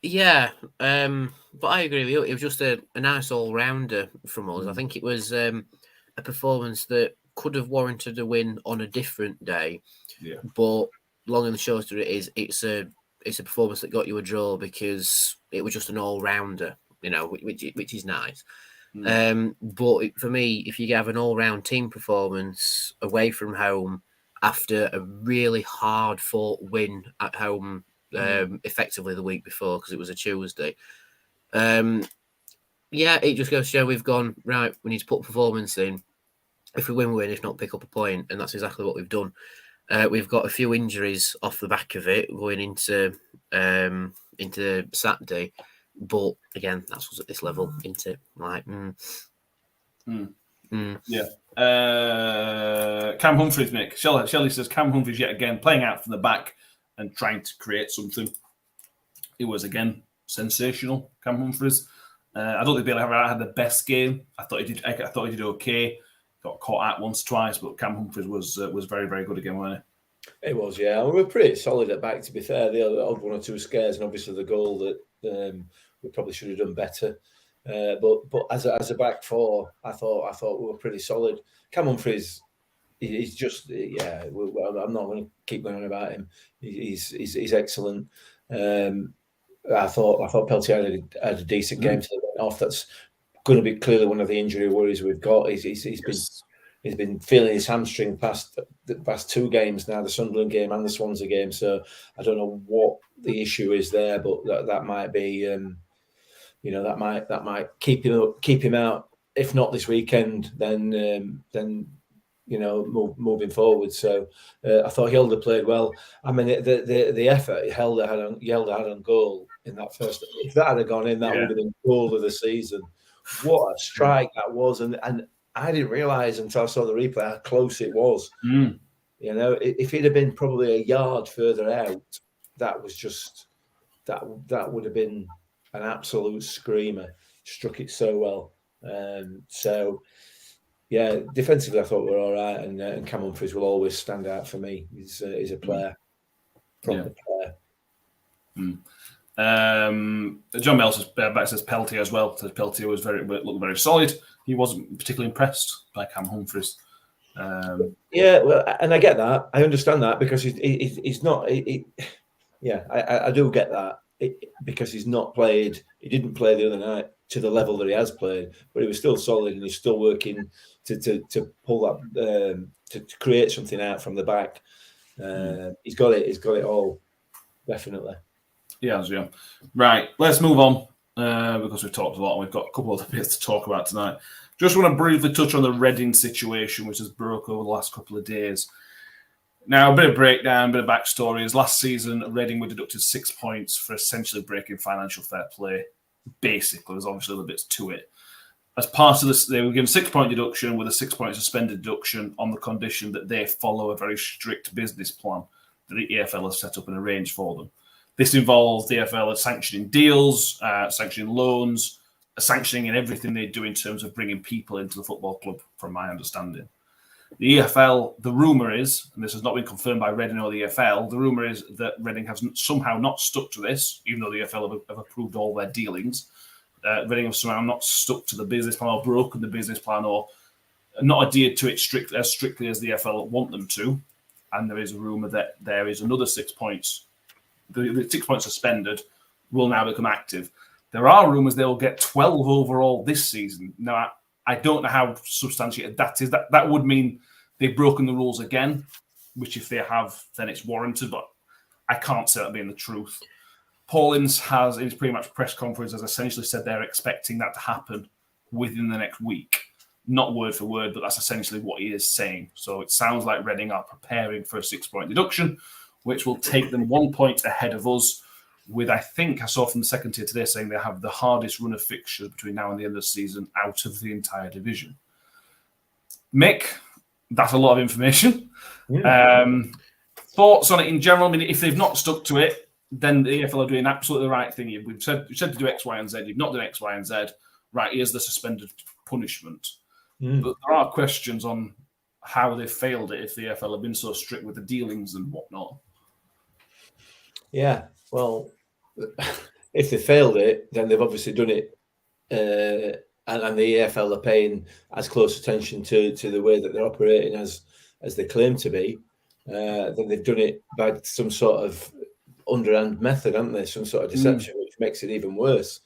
Speaker 4: Yeah, but I agree with you. It was just a nice all-rounder from us. I think it was a performance that could have warranted a win on a different day.
Speaker 2: Yeah.
Speaker 4: But long and the short of it is, it's a performance that got you a draw because it was just an all-rounder, which is nice. But for me, if you have an all-round team performance away from home after a really hard-fought win at home, effectively the week before because it was a Tuesday, it just goes to show we've gone, right, we need to put performance in. If we win, we win. If not, pick up a point. And that's exactly what we've done. We've got a few injuries off the back of it going into Saturday. But again, that's what's at this level, isn't it? Like,
Speaker 2: Yeah. Cam Humphreys, Mick. Shelley says Cam Humphreys yet again playing out from the back and trying to create something. It was again sensational, Cam Humphreys. I don't think Bailey had the best game. I thought he did okay. Got caught out once, twice, but Cam Humphreys was very, very good again, wasn't he?
Speaker 3: It was, yeah. We were pretty solid at back, to be fair. The odd 1 or 2 scares, and obviously the goal that we probably should have done better. But as a back four, I thought we were pretty solid. Cam Humphreys he's just I'm not going to keep going on about him. He's excellent. I thought Peltier had a decent game till he went off. That's going to be clearly one of the injury worries we've got. He's been feeling his hamstring the past 2 games now, the Sunderland game and the Swansea game. So I don't know what the issue is there, but that might be, that might keep him out. If not this weekend, then moving forward. So I thought Hilda played well. I mean, the effort Hilda had on goal in that first. If that had gone in, that would have been goal of the season. What a strike that was, and I didn't realise until I saw the replay how close it was. If it had been probably a yard further out, that was just that would have been an absolute screamer. Struck it so well. Defensively I thought we were all right, and Cam Humphries will always stand out for me. He's a player, proper player.
Speaker 2: John Mel's back says Peltier as well. Says Peltier looked very solid. He wasn't particularly impressed by Cam Humphries.
Speaker 3: And I get that. I understand that because he's not. I do get that because he's not played. He didn't play the other night to the level that he has played, but he was still solid and he's still working to pull that to create something out from the back. He's got it. He's got it all. Definitely.
Speaker 2: Yeah. Right, let's move on because we've talked a lot and we've got a couple of other bits to talk about tonight. Just want to briefly touch on the Reading situation, which has broke over the last couple of days. Now, a bit of breakdown, a bit of backstory is last season, Reading were deducted 6 points for essentially breaking financial fair play. Basically, there's obviously other bits to it. As part of this, they were given 6 point deduction with a 6 point suspended deduction on the condition that they follow a very strict business plan that the EFL has set up and arranged for them. This involves the EFL sanctioning deals, sanctioning loans, sanctioning in everything they do in terms of bringing people into the football club, from my understanding. The EFL, the rumour is, and this has not been confirmed by Reading or the EFL, the rumour is that Reading has somehow not stuck to this, even though the EFL have approved all their dealings. Reading have somehow not stuck to the business plan or broken the business plan or not adhered to it as strictly as the EFL want them to. And there is a rumour that there is another 6 points. The 6 points suspended will now become active. There are rumours they will get 12 overall this season. Now, I don't know how substantiated that is. That would mean they've broken the rules again, which if they have, then it's warranted, but I can't say that being the truth. Paul Ince has, in his pre-match press conference, has essentially said they're expecting that to happen within the next week. Not word for word, but that's essentially what he is saying. So it sounds like Reading are preparing for a 6 point deduction, which will take them 1 point ahead of us, with, I think I saw from the second tier today saying they have the hardest run of fixtures between now and the end of the season out of the entire division. Mick, that's a lot of information. Thoughts on it in general? I mean, if they've not stuck to it, then the EFL are doing absolutely the right thing. We've said to do X, Y, and Z. You've not done X, Y, and Z. Right, here's the suspended punishment. But there are questions on how they failed it if the EFL have been so strict with the dealings and whatnot.
Speaker 3: Yeah, well, if they failed it, then they've obviously done it, and the EFL are paying as close attention to the way that they're operating as they claim to be. Then they've done it by some sort of underhand method, haven't they? Some sort of deception, which makes it even worse.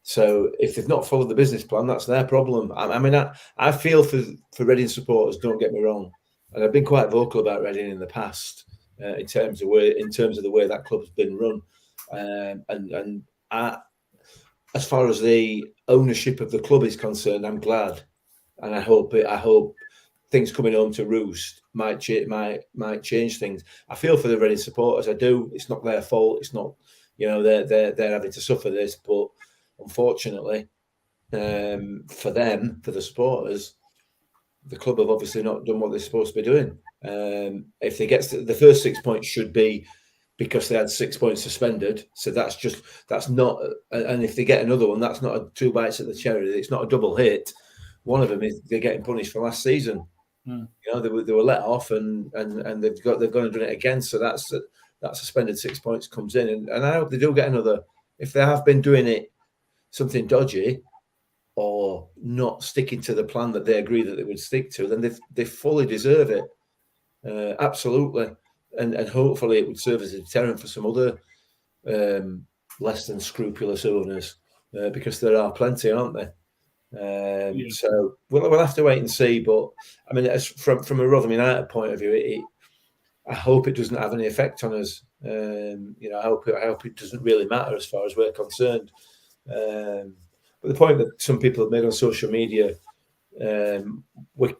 Speaker 3: So if they've not followed the business plan, that's their problem. I mean, I feel for Reading supporters. Don't get me wrong, and I've been quite vocal about Reading in the past. In terms of the way that club's been run, and as far as the ownership of the club is concerned, I'm glad, and I hope things coming home to roost might change things. I feel for the Reading supporters. I do. It's not their fault. It's not, they're having to suffer this, but unfortunately, for them, for the supporters, the club have obviously not done what they're supposed to be doing. If they get the first 6 points should be because they had 6 points suspended. So that's not. And if they get another one, that's not 2 bites at the cherry. It's not a double hit. One of them is they're getting punished for last season. They were let off, and they've gone and done it again. So that suspended 6 points comes in, and I hope they do get another. If they have been doing it something dodgy, or not sticking to the plan that they agreed that they would stick to, then they fully deserve it. Absolutely. And hopefully it would serve as a deterrent for some other less than scrupulous owners, because there are plenty, aren't there? So we'll have to wait and see. But I mean, as from a Rotherham United point of view, I hope it doesn't have any effect on us. I hope it doesn't really matter as far as we're concerned. But the point that some people have made on social media,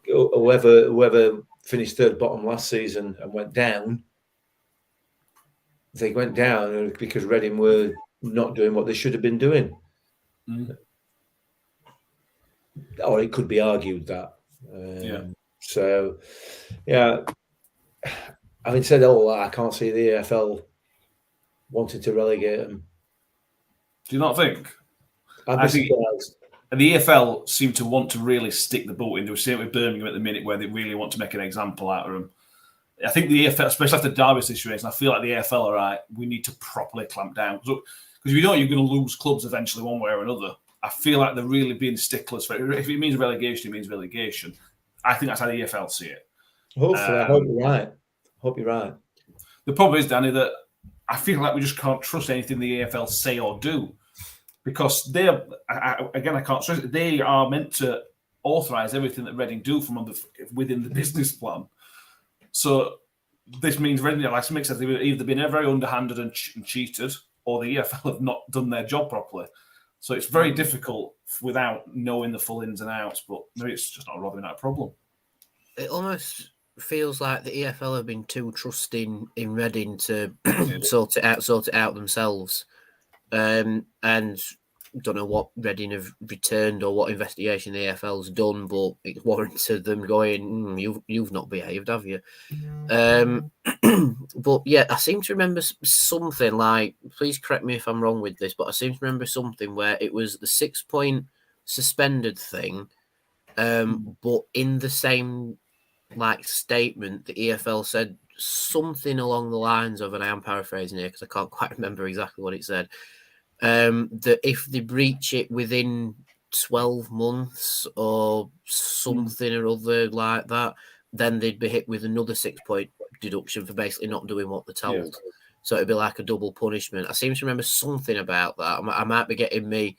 Speaker 3: whoever finished third bottom last season and went down, they went down because Reading were not doing what they should have been doing. Or it could be argued that. So, yeah. Having said all that, I can't see the EFL wanting to relegate them.
Speaker 2: Do you not think?
Speaker 3: I think
Speaker 2: the EFL seem to want to really stick the boat in. They were seeing it with Birmingham at the minute, where they really want to make an example out of them. I think the EFL, especially after Derby situation, I feel like the EFL are right. We need to properly clamp down, because if you don't, you're going to lose clubs eventually, one way or another. I feel like they're really being sticklers for it. If it means relegation, it means relegation. I think that's how the EFL see it.
Speaker 3: Hopefully, I hope you're right. Hope you're right.
Speaker 2: The problem is, Danny, that I feel like we just can't trust anything the EFL say or do, because they are, again, I can't stress it, they are meant to authorise everything that Reading do from within the business plan. So this means Reading, like Mick said, they've either been very underhanded and cheated, or the EFL have not done their job properly. So it's very difficult without knowing the full ins and outs, but maybe it's just not a Rotherham United problem.
Speaker 4: It almost feels like the EFL have been too trusting in Reading to sort it out themselves. And don't know what Reading have returned or what investigation the EFL's done, but it warranted them going, you've not behaved, have you? But yeah, I seem to remember something like, please correct me if I'm wrong with this, but I seem to remember something where it was the 6-point suspended thing, but in the same statement, the EFL said something along the lines of, and I am paraphrasing here because I can't quite remember exactly what it said, that if they breach it within 12 months or something or other like that, then they'd be hit with another 6-point deduction for basically not doing what they're told. Yeah. So it'd be like a double punishment. I seem to remember something about that. I might be getting me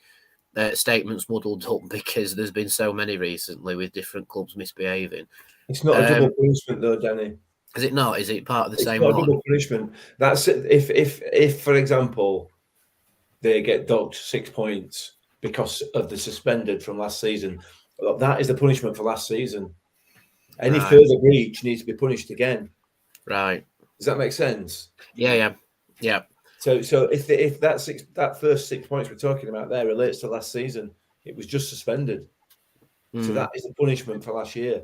Speaker 4: statements muddled up because there's been so many recently with different clubs misbehaving.
Speaker 3: It's not a double punishment though, Danny.
Speaker 4: Is it not? Is it part of the same
Speaker 3: one?
Speaker 4: It's not
Speaker 3: a double punishment. That's if for example, they get docked 6 points because of the suspended from last season, that is the punishment for last season. Any further breach needs to be punished again.
Speaker 4: Right.
Speaker 3: Does that make sense?
Speaker 4: Yeah.
Speaker 3: So if that first 6 points we're talking about there relates to last season, it was just suspended. So that is the punishment for last year.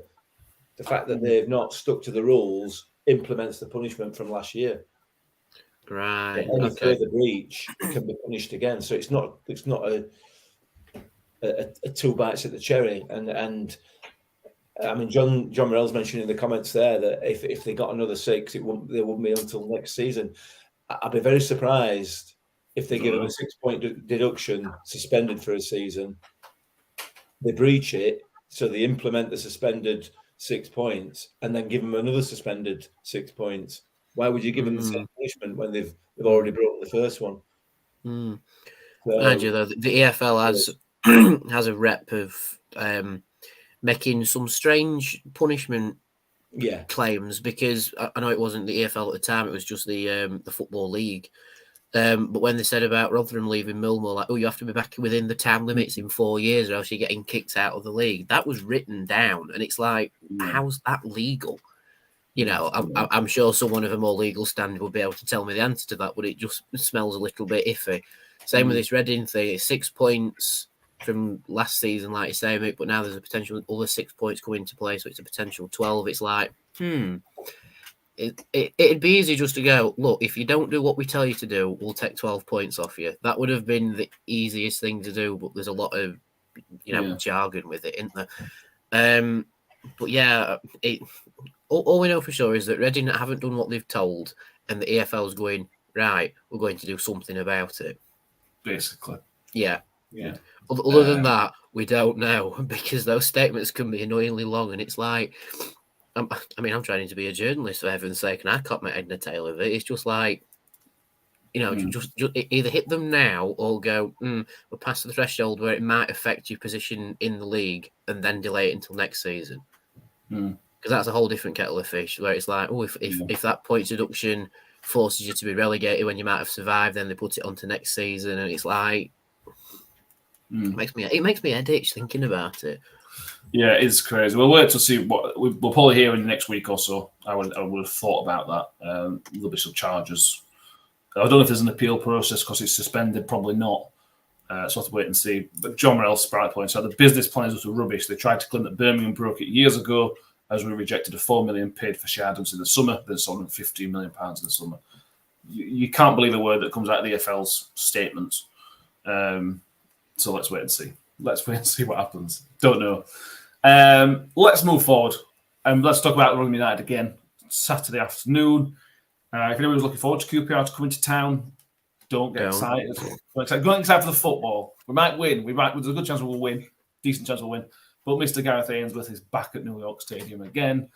Speaker 3: The fact that they've not stuck to the rules implements the punishment from last year.
Speaker 4: Right.
Speaker 3: Any further breach can be punished again. So it's not a two bites at the cherry. And I mean, John Morell's mentioned in the comments there that if they got another 6, they wouldn't be until next season. I'd be very surprised if they give them a 6-point deduction, suspended for a season. They breach it, so they implement the suspended 6 points, and then give them another suspended 6 points. Why would you give them the same punishment when they've already broken the first one?
Speaker 4: So, mind you, though, the EFL has a rep of making some strange punishment claims, because I know it wasn't the EFL at the time; it was just the Football League. But when they said about Rotherham leaving Millwall, like, you have to be back within the time limits in 4 years, or else you're getting kicked out of the league. That was written down, and it's like, how's that legal? You know, I'm sure someone of a more legal standard would be able to tell me the answer to that, but it just smells a little bit iffy. Same with this Reading thing. It's 6 points from last season, like you say, mate, but now there's a potential other 6 points come into play, so it's a potential 12. It's like, it'd be easy just to go, look, if you don't do what we tell you to do, we'll take 12 points off you. That would have been the easiest thing to do, but there's a lot of, jargon with it, isn't there? But yeah, all we know for sure is that Reading haven't done what they've told, and the EFL's going, right, we're going to do something about it.
Speaker 2: Basically.
Speaker 4: Yeah. Other than that, We don't know, because those statements can be annoyingly long, and it's like, I'm trying to be a journalist for heaven's sake, and I can't make head and a tail of it. It's just like, just either hit them now or go, we're past the threshold where it might affect your position in the league, and then delay it until next season. Because that's a whole different kettle of fish, where it's like, if that points deduction forces you to be relegated when you might have survived, then they put it onto next season, and it's like, it makes me head itch thinking about it.
Speaker 2: Yeah, it's crazy. We'll wait to see what we'll probably hear in the next week or so. I would have thought about that. There'll be some charges. I don't know if there's an appeal process because it's suspended. Probably not. So I'll have to wait and see. But John Morrell sprite points out the business plans were rubbish. They tried to claim that Birmingham broke it years ago, as we rejected a $4 million paid for Shardons in the summer, then sold them £15 million in the summer. You can't believe a word that comes out of the EFL's statements. So let's wait and see. Let's wait and see what happens. Don't know. Let's move forward and let's talk about Rugby United again. Saturday afternoon. If anyone's looking forward to QPR to come into town, don't get excited. Don't get excited for the football. We might win. There's a good chance we'll win. Decent chance we'll win. But Mr. Gareth Ainsworth is back at New York Stadium again.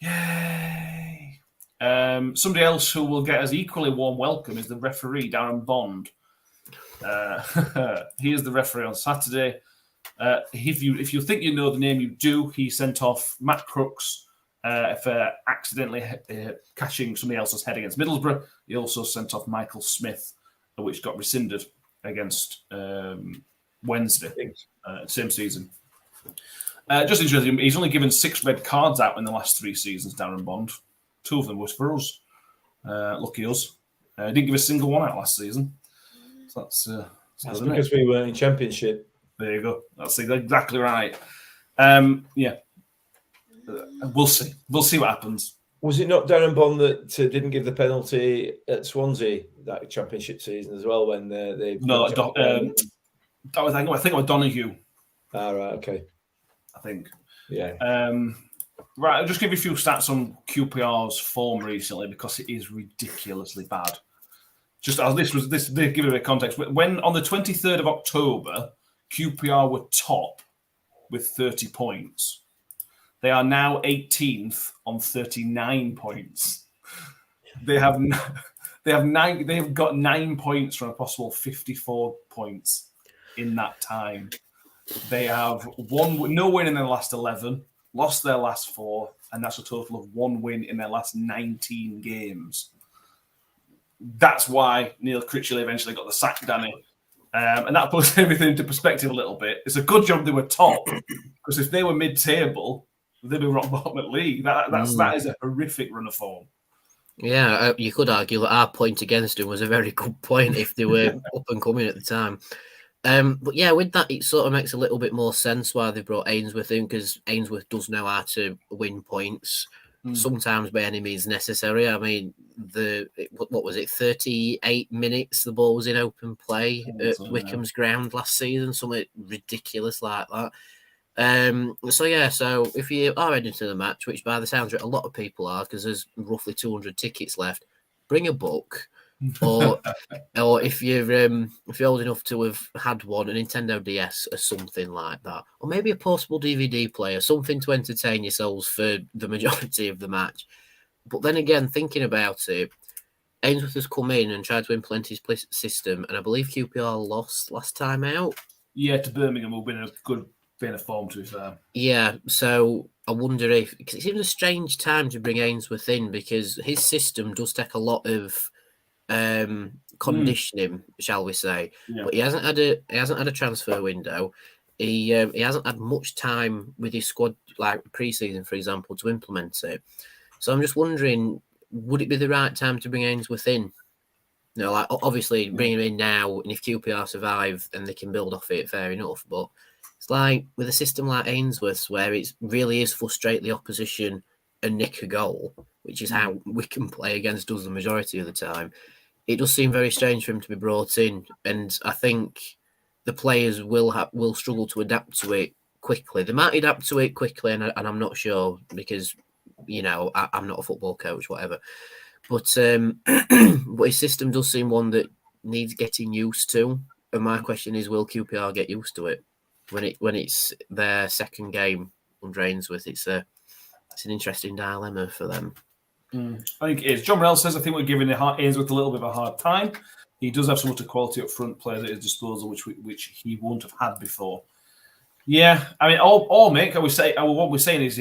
Speaker 2: Yay! Somebody else who will get us equally warm welcome is the referee, Darren Bond. He is the referee on Saturday. If you think you know the name, you do. He sent off Matt Crooks for accidentally catching somebody else's head against Middlesbrough. He also sent off Michael Smith, which got rescinded against Wednesday, same season. Just interesting, he's only given 6 red cards out in the last 3 seasons, Darren Bond. 2 of them was for us. Lucky us. Didn't give a single one out last season. So that's
Speaker 3: because we were in Championship.
Speaker 2: There you go. That's exactly right. Yeah. We'll see. We'll see what happens.
Speaker 3: Was it not Darren Bond that didn't give the penalty at Swansea that Championship season as well when they?
Speaker 2: No, I think it was Donahue.
Speaker 3: Right. Okay.
Speaker 2: I think.
Speaker 3: Yeah.
Speaker 2: Right. I'll just give you a few stats on QPR's form recently because it is ridiculously bad. Just as this give you a bit of context. When on the 23rd of October, QPR were top with 30 points. They are now 18th on 39 points. They have got 9 points from a possible 54 points in that time. They have no win in their last 11, lost their last 4, and that's a total of 1 win in their last 19 games. That's why Neil Critchley eventually got the sack, Danny. And that puts everything into perspective a little bit. It's a good job they were top, because if they were mid-table, they'd be rock bottom at league. That is a horrific run of form.
Speaker 4: Yeah, you could argue that our point against them was a very good point if they were up and coming at the time. But yeah, with that, it sort of makes a little bit more sense why they brought Ainsworth in, because Ainsworth does know how to win points, sometimes by any means necessary. I mean, what was it, 38 minutes the ball was in open play at Wickham's ground last season, something ridiculous like that. So if you are heading to the match, which by the sounds of it, a lot of people are, because there's roughly 200 tickets left, bring a book. or if you're old enough to have had one, a Nintendo DS or something like that, or maybe a portable DVD player, something to entertain yourselves for the majority of the match. But then again, thinking about it, Ainsworth has come in and tried to implement his system, and I believe QPR lost last time out.
Speaker 2: Yeah, to Birmingham, who've been in a good bit of form, to be fair.
Speaker 4: Yeah, so I wonder because it seems a strange time to bring Ainsworth in, because his system does take a lot of conditioning, shall we say? Yeah. But he hasn't had a transfer window. He hasn't had much time with his squad, like pre-season, for example, to implement it. So I'm just wondering, would it be the right time to bring Ainsworth in? You know, like obviously bring him in now, and if QPR survive and they can build off it, fair enough. But it's like with a system like Ainsworth's, where it really is frustrate the opposition and nick a goal, which is how we can play against us the majority of the time. It does seem very strange for him to be brought in, and I think the players will struggle to adapt to it quickly. They might adapt to it quickly, and I'm not sure, because I'm not a football coach, whatever. But but his system does seem one that needs getting used to. And my question is, will QPR get used to it? when it's their second game under Ainsworth, it's an interesting dilemma for them.
Speaker 2: I think it is. John Morell says, I think we're giving Ainsworth a little bit of a hard time. He does have some utter quality up front players at his disposal, which he won't have had before. Yeah, I mean, all Mick, what we're saying is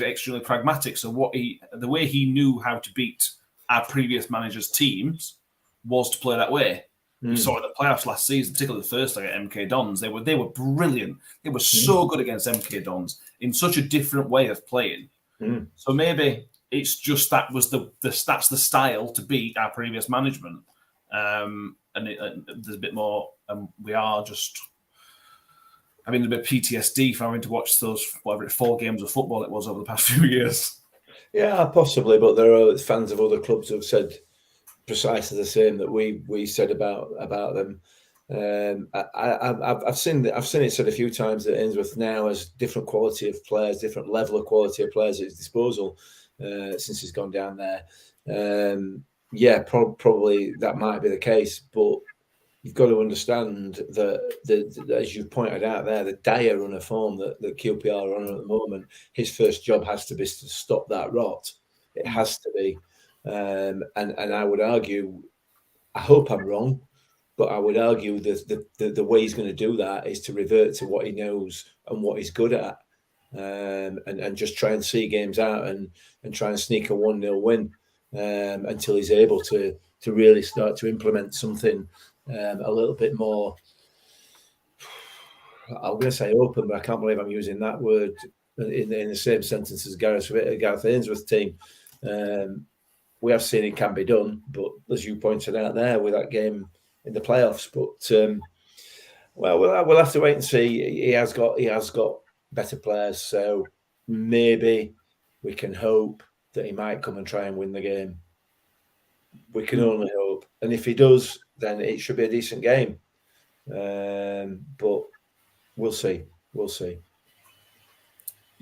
Speaker 2: extremely pragmatic. So the way he knew how to beat our previous managers' teams was to play that way. We saw it in the playoffs last season, particularly the first leg at MK Dons. They were brilliant. They were so good against MK Dons in such a different way of playing. So maybe it's just that's the style to beat our previous management. And there's a bit more. We are just having a bit of PTSD for having to watch those 4 games of football it was over the past few years.
Speaker 3: Yeah, possibly, but there are fans of other clubs who have said precisely the same that we said about them. I've seen it said a few times that Ainsworth now has different quality of players, different level of quality of players at his disposal since he's gone down there. Probably that might be the case, but you've got to understand that as you pointed out there, the dire run of form that QPR are on at the moment, his first job has to be to stop that rot. It has to be. And I would argue, I hope I'm wrong, but I would argue that the way he's going to do that is to revert to what he knows and what he's good at, and just try and see games out and try and sneak a 1-0 win until he's able to really start to implement something a little bit more. I'm going to say open, but I can't believe I'm using that word in the same sentence as Gareth Ainsworth's team. We have seen it can be done, but as you pointed out there with that game in the playoffs, but we'll have to wait and see. He has got better players, so maybe we can hope that he might come and try and win the game. We can only hope, and if he does, then it should be a decent game. But we'll see.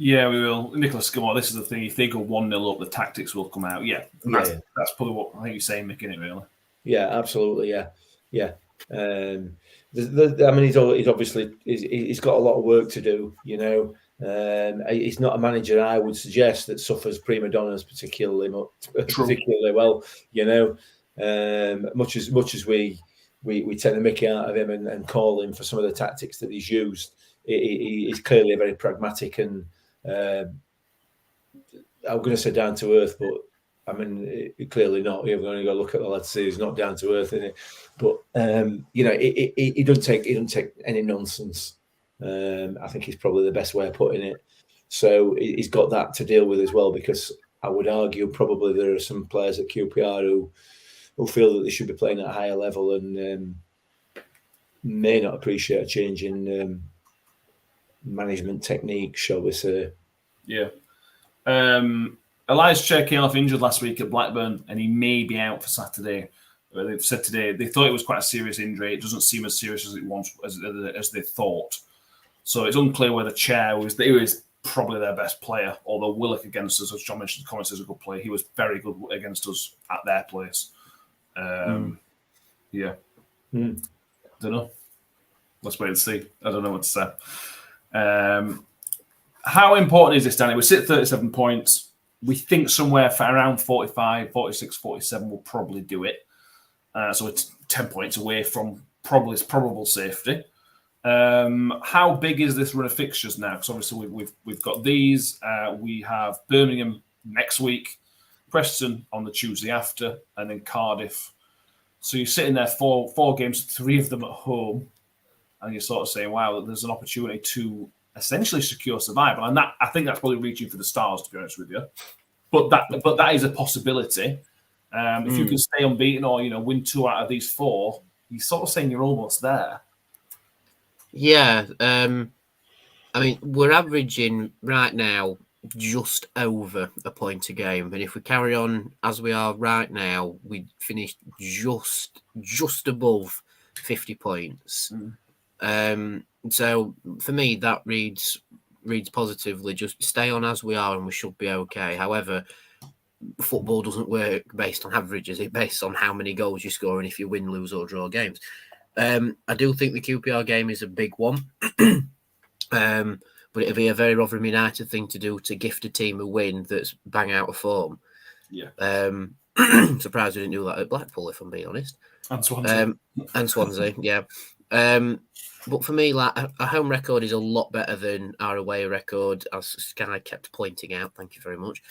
Speaker 3: Yeah,
Speaker 2: we will. Nicholas, come on, this is the thing. If they go 1-0 up, the tactics will come out. That's probably what I think you're saying, Mick, isn't it, really?
Speaker 3: Yeah, absolutely, yeah. I mean, he's got a lot of work to do, you know. He's not a manager I would suggest that suffers prima donnas particularly well, you know. Much as we take the mickey out of him and call him for some of the tactics that he's used, he's clearly very pragmatic and I'm going to say down to earth, but I mean clearly not. You're going to go look at the lad to see he's not down to earth, isn't it? But you know, he doesn't take any nonsense. I think he's probably the best way of putting it. So he's got that to deal with as well, because I would argue probably there are some players at QPR who feel that they should be playing at a higher level and may not appreciate a change in management technique, shall we say.
Speaker 2: Yeah. Elias Chair came off injured last week at Blackburn and he may be out for Saturday. They've said today they thought it was quite a serious injury. It doesn't seem as serious as it was as they thought. So it's unclear whether Chair who is probably their best player, although Willock against us, as John mentioned in the comments, is a good player. He was very good against us at their place. Yeah. Don't know. Let's wait and see. I don't know what to say. How important is this, Danny? We sit 37 points. We think somewhere for around 45, 46, 47 will probably do it. So it's 10 points away from probable safety. How big is this run of fixtures now? Because obviously we've got these. We have Birmingham next week, Preston on the Tuesday after, and then Cardiff. So you're sitting there four games, 3 of them at home, and you're sort of saying, "Wow, there's an opportunity to essentially secure survival." And that, I think that's probably reaching for the stars, to be honest with you. But that is a possibility. If you can stay unbeaten or win 2 out of these 4, you're sort of saying you're almost there.
Speaker 4: Yeah, I mean, we're averaging right now just over a point a game, and if we carry on as we are right now, we finish just above 50 points. So for me, that reads positively. Just stay on as we are, and we should be okay. However, football doesn't work based on averages; it's based on how many goals you score and if you win, lose, or draw games. I do think the QPR game is a big one. But it'd be a very Rotherham United thing to do to gift a team a win that's bang out of form.
Speaker 2: Yeah.
Speaker 4: Surprised we didn't do that at Blackpool, if I'm being honest.
Speaker 2: And Swansea.
Speaker 4: And Swansea, yeah. But for me, like our home record is a lot better than our away record, as Sky kept pointing out. Thank you very much.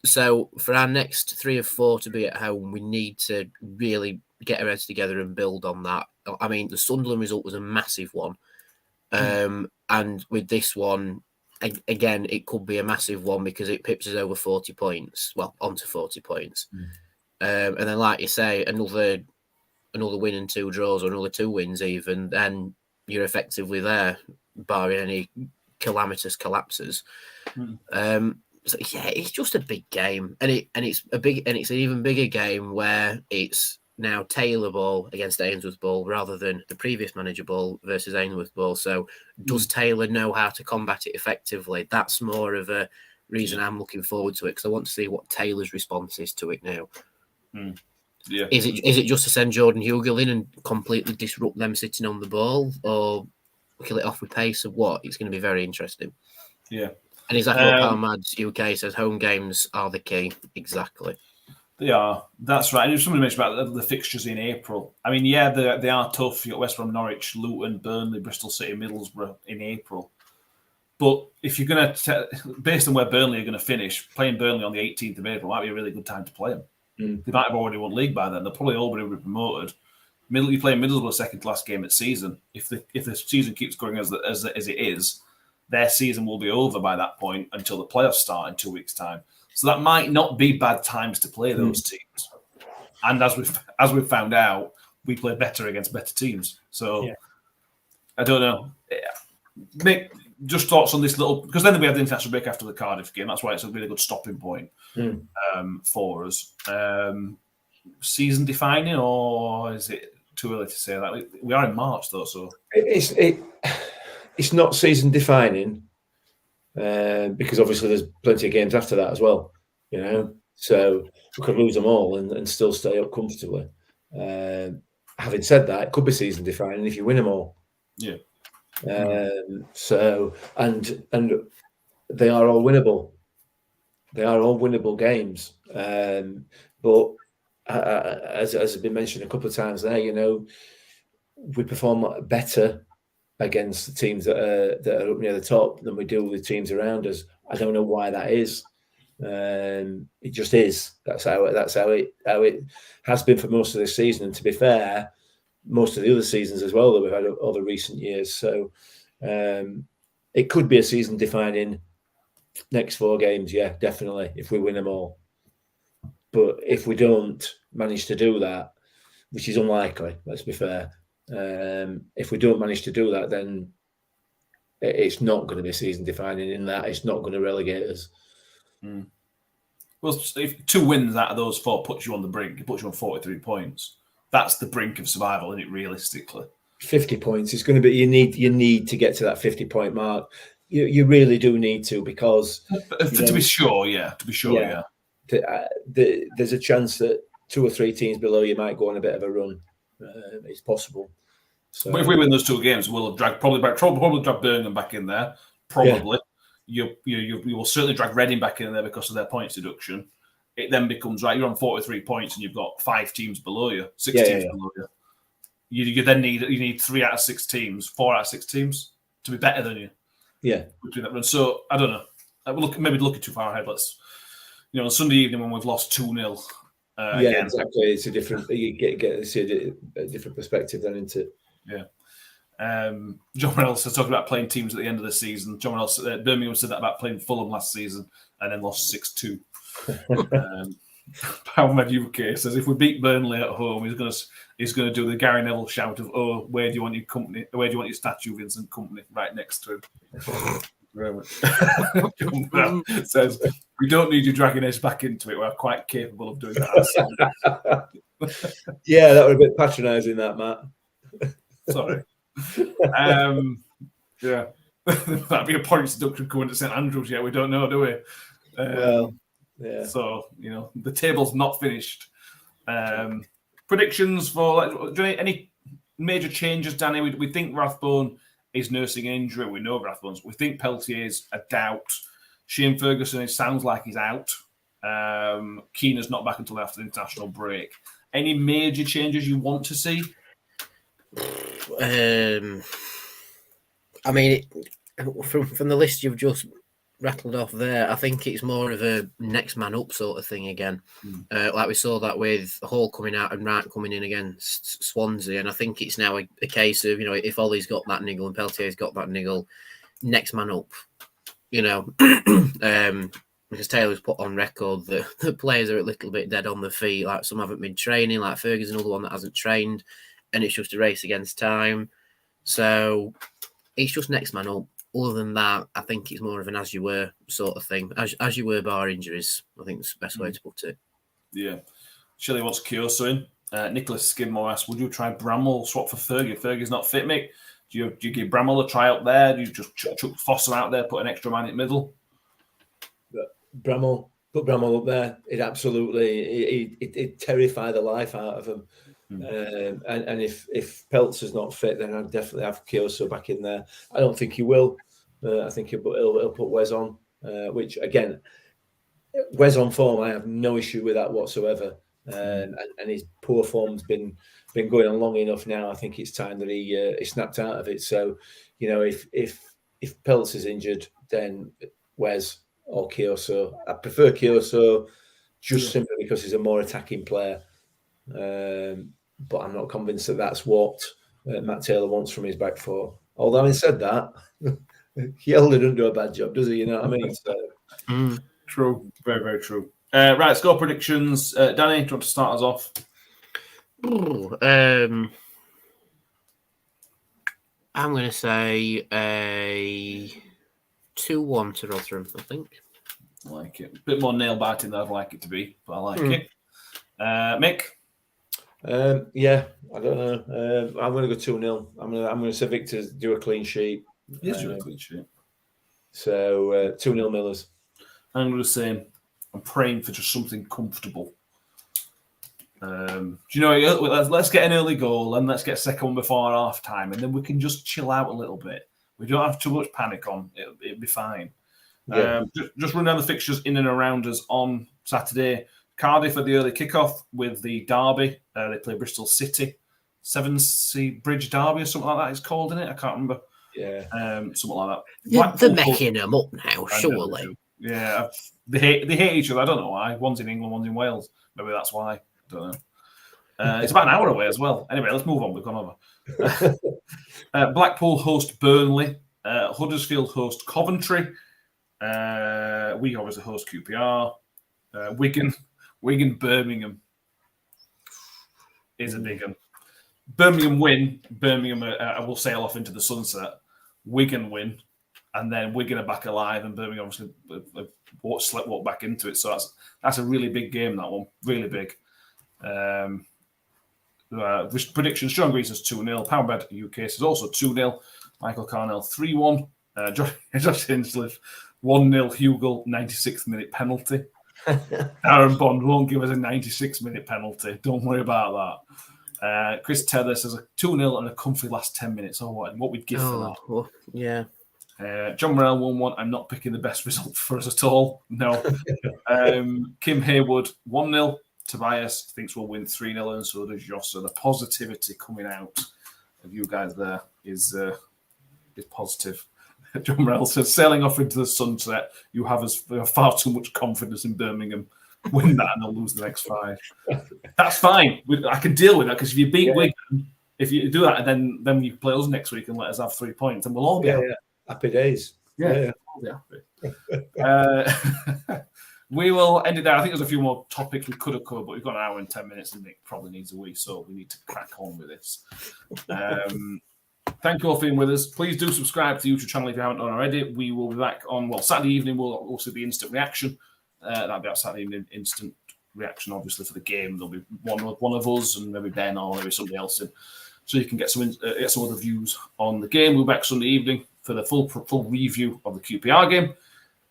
Speaker 4: So for our next 3 of 4 to be at home, we need to really get our heads together and build on that. I mean, the Sunderland result was a massive one. And with this one, again, it could be a massive one because it pips us over 40 points. Well, onto 40 points. And then, like you say, another win and 2 draws, or another 2 wins even, then you're effectively there, barring any calamitous collapses. So yeah, it's just a big game, and it's an even bigger game where it's now Taylor ball against Ainsworth ball rather than the previous manager ball versus Ainsworth ball. So does Taylor know how to combat it effectively? That's more of a reason I'm looking forward to it, because I want to see what Taylor's response is to it now.
Speaker 2: Yeah.
Speaker 4: Is it just to send Jordan Hugill in and completely disrupt them sitting on the ball, or kill it off with pace, or what? It's going to be very interesting.
Speaker 2: Yeah.
Speaker 4: And exactly what Palmad's UK says, home games are the key. Exactly.
Speaker 2: They are. That's right. And somebody mentioned about the fixtures in April. I mean, yeah, they are tough. You've got West Brom, Norwich, Luton, Burnley, Bristol City, Middlesbrough in April. But if you're going to, based on where Burnley are going to finish, playing Burnley on the 18th of April might be a really good time to play them. They might have already won league by then. They'll probably already be promoted. You play Middlesbrough second to last game at season. If the season keeps going as it is, their season will be over by that point until the playoffs start in 2 weeks' time. So that might not be bad times to play those teams. And as we've found out, we play better against better teams. So I don't know. Mick, just thoughts on this little, because then we have the international break after the Cardiff game. That's why it's a really good stopping point for us. Season defining, or is it too early to say that? We are in March though, so
Speaker 3: it's not season defining. Because obviously there's plenty of games after that as well, you know. So we could lose them all and still stay up comfortably. Having said that, it could be season defining if you win them all.
Speaker 2: Yeah.
Speaker 3: So and they are all winnable. They are all winnable games. But as has been mentioned a couple of times there, you know, we perform better against the teams that are up near the top than we do with the teams around us. I don't know why that is. It just is. That's how it has been for most of this season. And to be fair, most of the other seasons as well that we've had over recent years. So it could be a season defining next 4 games. Yeah, definitely, if we win them all. But if we don't manage to do that, which is unlikely, let's be fair. If we don't manage to do that, then it's not going to be season defining in that it's not going to relegate us.
Speaker 2: Well, if 2 wins out of those 4 puts you on the brink, it puts you on 43 points. That's the brink of survival, isn't it, realistically?
Speaker 3: 50 points. It's going to be, you need to get to that 50-point mark. You really do need to, because
Speaker 2: to be sure, yeah.
Speaker 3: There's a chance that 2 or 3 teams below you might go on a bit of a run. It's possible. So,
Speaker 2: but if we win those 2 games, we'll have probably drag Birmingham back in there. Probably, you will certainly drag Reading back in there because of their points deduction. It then becomes right. You're on 43 points, and you've got 5 teams below you, 6 teams below you. You then need 3 out of 6 teams, 4 out of 6 teams to be better than you. Yeah, between that run. So I don't know. Maybe looking too far ahead. Let's, on Sunday evening when we've lost 2-0. Again.
Speaker 3: Exactly. It's a different. You get to see a different perspective then into it.
Speaker 2: Yeah. John Reynolds has talked about playing teams at the end of the season. John Reynolds, Birmingham said that about playing Fulham last season and then lost 6-2. Palmed UK says if we beat Burnley at home, he's going to do the Gary Neville shout of, "Oh, where do you want your company? Where do you want your statue, Vincent Company?" right next to him. Very much. Says we don't need you dragging us back into it. We're quite capable of doing that.
Speaker 3: Yeah, that was a bit patronising, that, Matt.
Speaker 2: Sorry. Yeah, that'd be a points deduction coming to St Andrews. Yeah, we don't know, do we?
Speaker 3: Well, yeah.
Speaker 2: So the table's not finished. Predictions for any major changes, Danny? We think Rathbone is nursing an injury. We know Rathbones. We think Peltier's a doubt. Shane Ferguson, it sounds like he's out. Keener's not back until after the international break. Any major changes you want to see?
Speaker 4: I mean, from the list you've just rattled off there, I think it's more of a next man up sort of thing again. Like we saw that with Hall coming out and Wright coming in against Swansea, and I think it's now a case of, if Ollie's got that niggle and Peltier's got that niggle, next man up. Because Taylor's put on record that the players are a little bit dead on the feet. Like, some haven't been training, like Ferguson's another one that hasn't trained, and it's just a race against time. So it's just next man up. Other than that, I think it's more of an as you were sort of thing. As you were bar injuries, I think that's the best way to put it.
Speaker 2: Yeah. Shelley wants Kyoso in. Nicholas Skidmore asks, would you try Bramall swap for Fergie? Fergie's not fit, Mick. Do you give Bramall a try up there? Do you just chuck Foster out there, put an extra man in the middle?
Speaker 3: Put Bramall up there. It absolutely it terrify the life out of him. And if Peltzer's not fit, then I'd definitely have Kyoso back in there. I don't think he will. I think he'll put Wes on, which again, Wes on form. I have no issue with that whatsoever. And his poor form's been going on long enough now. I think it's time that he snapped out of it. So, if Peltz is injured, then Wes or Kyoso. I prefer Kyoso just simply because he's a more attacking player. But I'm not convinced that that's what Matt Taylor wants from his back four. Although, having said that, Yelder doesn't do a bad job, does he? You know what I mean? So.
Speaker 2: True. Very, very true. Right, score predictions. Danny, do you want to start us off?
Speaker 4: I'm going to say a 2-1 to Rotherham, I think.
Speaker 2: I like it. A bit more nail-biting than I'd like it to be, but I like it. Mick?
Speaker 3: Yeah, I don't know. I'm going to go 2-0. I'm going to say Victor do a clean sheet.
Speaker 2: He's doing a clean sheet.
Speaker 3: So 2-0 Millers.
Speaker 2: I'm going to say I'm praying for just something comfortable. Let's get an early goal and let's get a second one before half time, and then we can just chill out a little bit. We don't have too much panic on. It'll be fine.
Speaker 3: Yeah.
Speaker 2: Just run down the fixtures in and around us on Saturday. Cardiff at the early kickoff with the derby. They play Bristol City. Sevensea Bridge Derby or something like that it's called, isn't it? I can't remember.
Speaker 3: Yeah.
Speaker 2: Something like that.
Speaker 4: They're making them up now, surely.
Speaker 2: Yeah. They hate each other. I don't know why. One's in England, one's in Wales. Maybe that's why. I don't know. It's about an hour away as well. Anyway, let's move on. We've gone over. Blackpool host Burnley. Huddersfield host Coventry. We obviously host QPR. Wigan, Birmingham is a big one. Birmingham win. Birmingham will sail off into the sunset. Wigan win. And then Wigan are back alive, and Birmingham obviously walk back into it. So that's a really big game, that one. Really big. Predictions, John Greason's 2-0. Powerbet UK is also 2-0. Michael Carnell 3-1. Josh Hinsliff 1-0. Hugo 96th minute penalty. Aaron Bond won't give us a 96-minute penalty. Don't worry about that. Chris Tether says a 2-0 and a comfy last 10 minutes. Oh, what we'd give for that.
Speaker 4: Well, yeah.
Speaker 2: John Morrell 1-1. I'm not picking the best result for us at all. No. Kim Haywood 1-0. Tobias thinks we'll win 3-0, and so does Joss. So the positivity coming out of you guys there is positive. John Morrell says, sailing off into the sunset, you have far too much confidence in Birmingham. Win that and they'll lose the next 5. That's fine. I can deal with that, because if you beat Wigan, if you do that, and then you play us next week and let us have 3 points, and we'll all be happy.
Speaker 3: Happy days.
Speaker 2: Yeah. We will end it there. I think there's a few more topics we could have covered, but we've got an hour and 10 minutes, and Nick probably needs a wee, so we need to crack on with this. Thank you all for being with us. Please do subscribe to the YouTube channel if you haven't done already. We will be back on, Saturday evening. We'll also be instant reaction. That'll be our Saturday evening instant reaction, obviously, for the game. There'll be one of us and maybe Ben or maybe somebody else in. So you can get some other views on the game. We'll be back Sunday evening for the full review of the QPR game.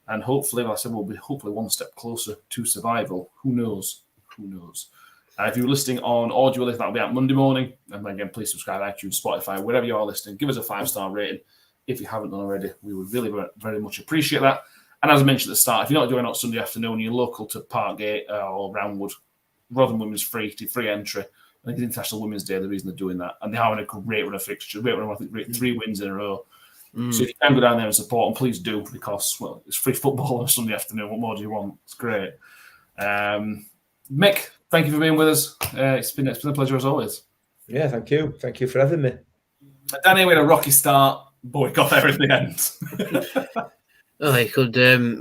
Speaker 2: And hopefully, like I said, we'll be one step closer to survival. Who knows? If you're listening on audio, that'll be out Monday morning. And then again, please subscribe to iTunes, Spotify, wherever you are listening. Give us a 5-star rating if you haven't done already. We would really very much appreciate that. And as I mentioned at the start, if you're not doing it on Sunday afternoon, you're local to Parkgate or Roundwood, Rotherham Women's free entry. I think it's International Women's Day, the reason they're doing that. And they're having a great run of fixture. Great run, I think 3 wins in a row. So if you can go down there and support them, please do, because, well, it's free football on a Sunday afternoon. What more do you want? It's great. Mick, thank you for being with us. It's been a pleasure as always.
Speaker 3: Yeah, thank you. Thank you for having me.
Speaker 2: Danny, we had a rocky start, but we got there at the end.
Speaker 4: Oh, it could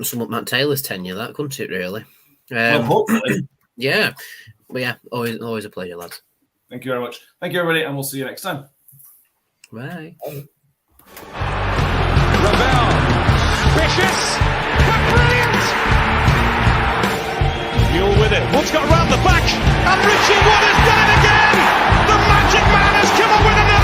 Speaker 4: sum up Matt Taylor's tenure, that, couldn't it, really?
Speaker 2: Well, hopefully.
Speaker 4: Yeah. But yeah, always a pleasure, lads.
Speaker 2: Thank you very much. Thank you, everybody, and we'll see you next time.
Speaker 4: Bye.
Speaker 1: Ravel, vicious, but brilliant. Mule with it. Wood's got round the back, and Richie Wood has done it again. The magic man has come up with an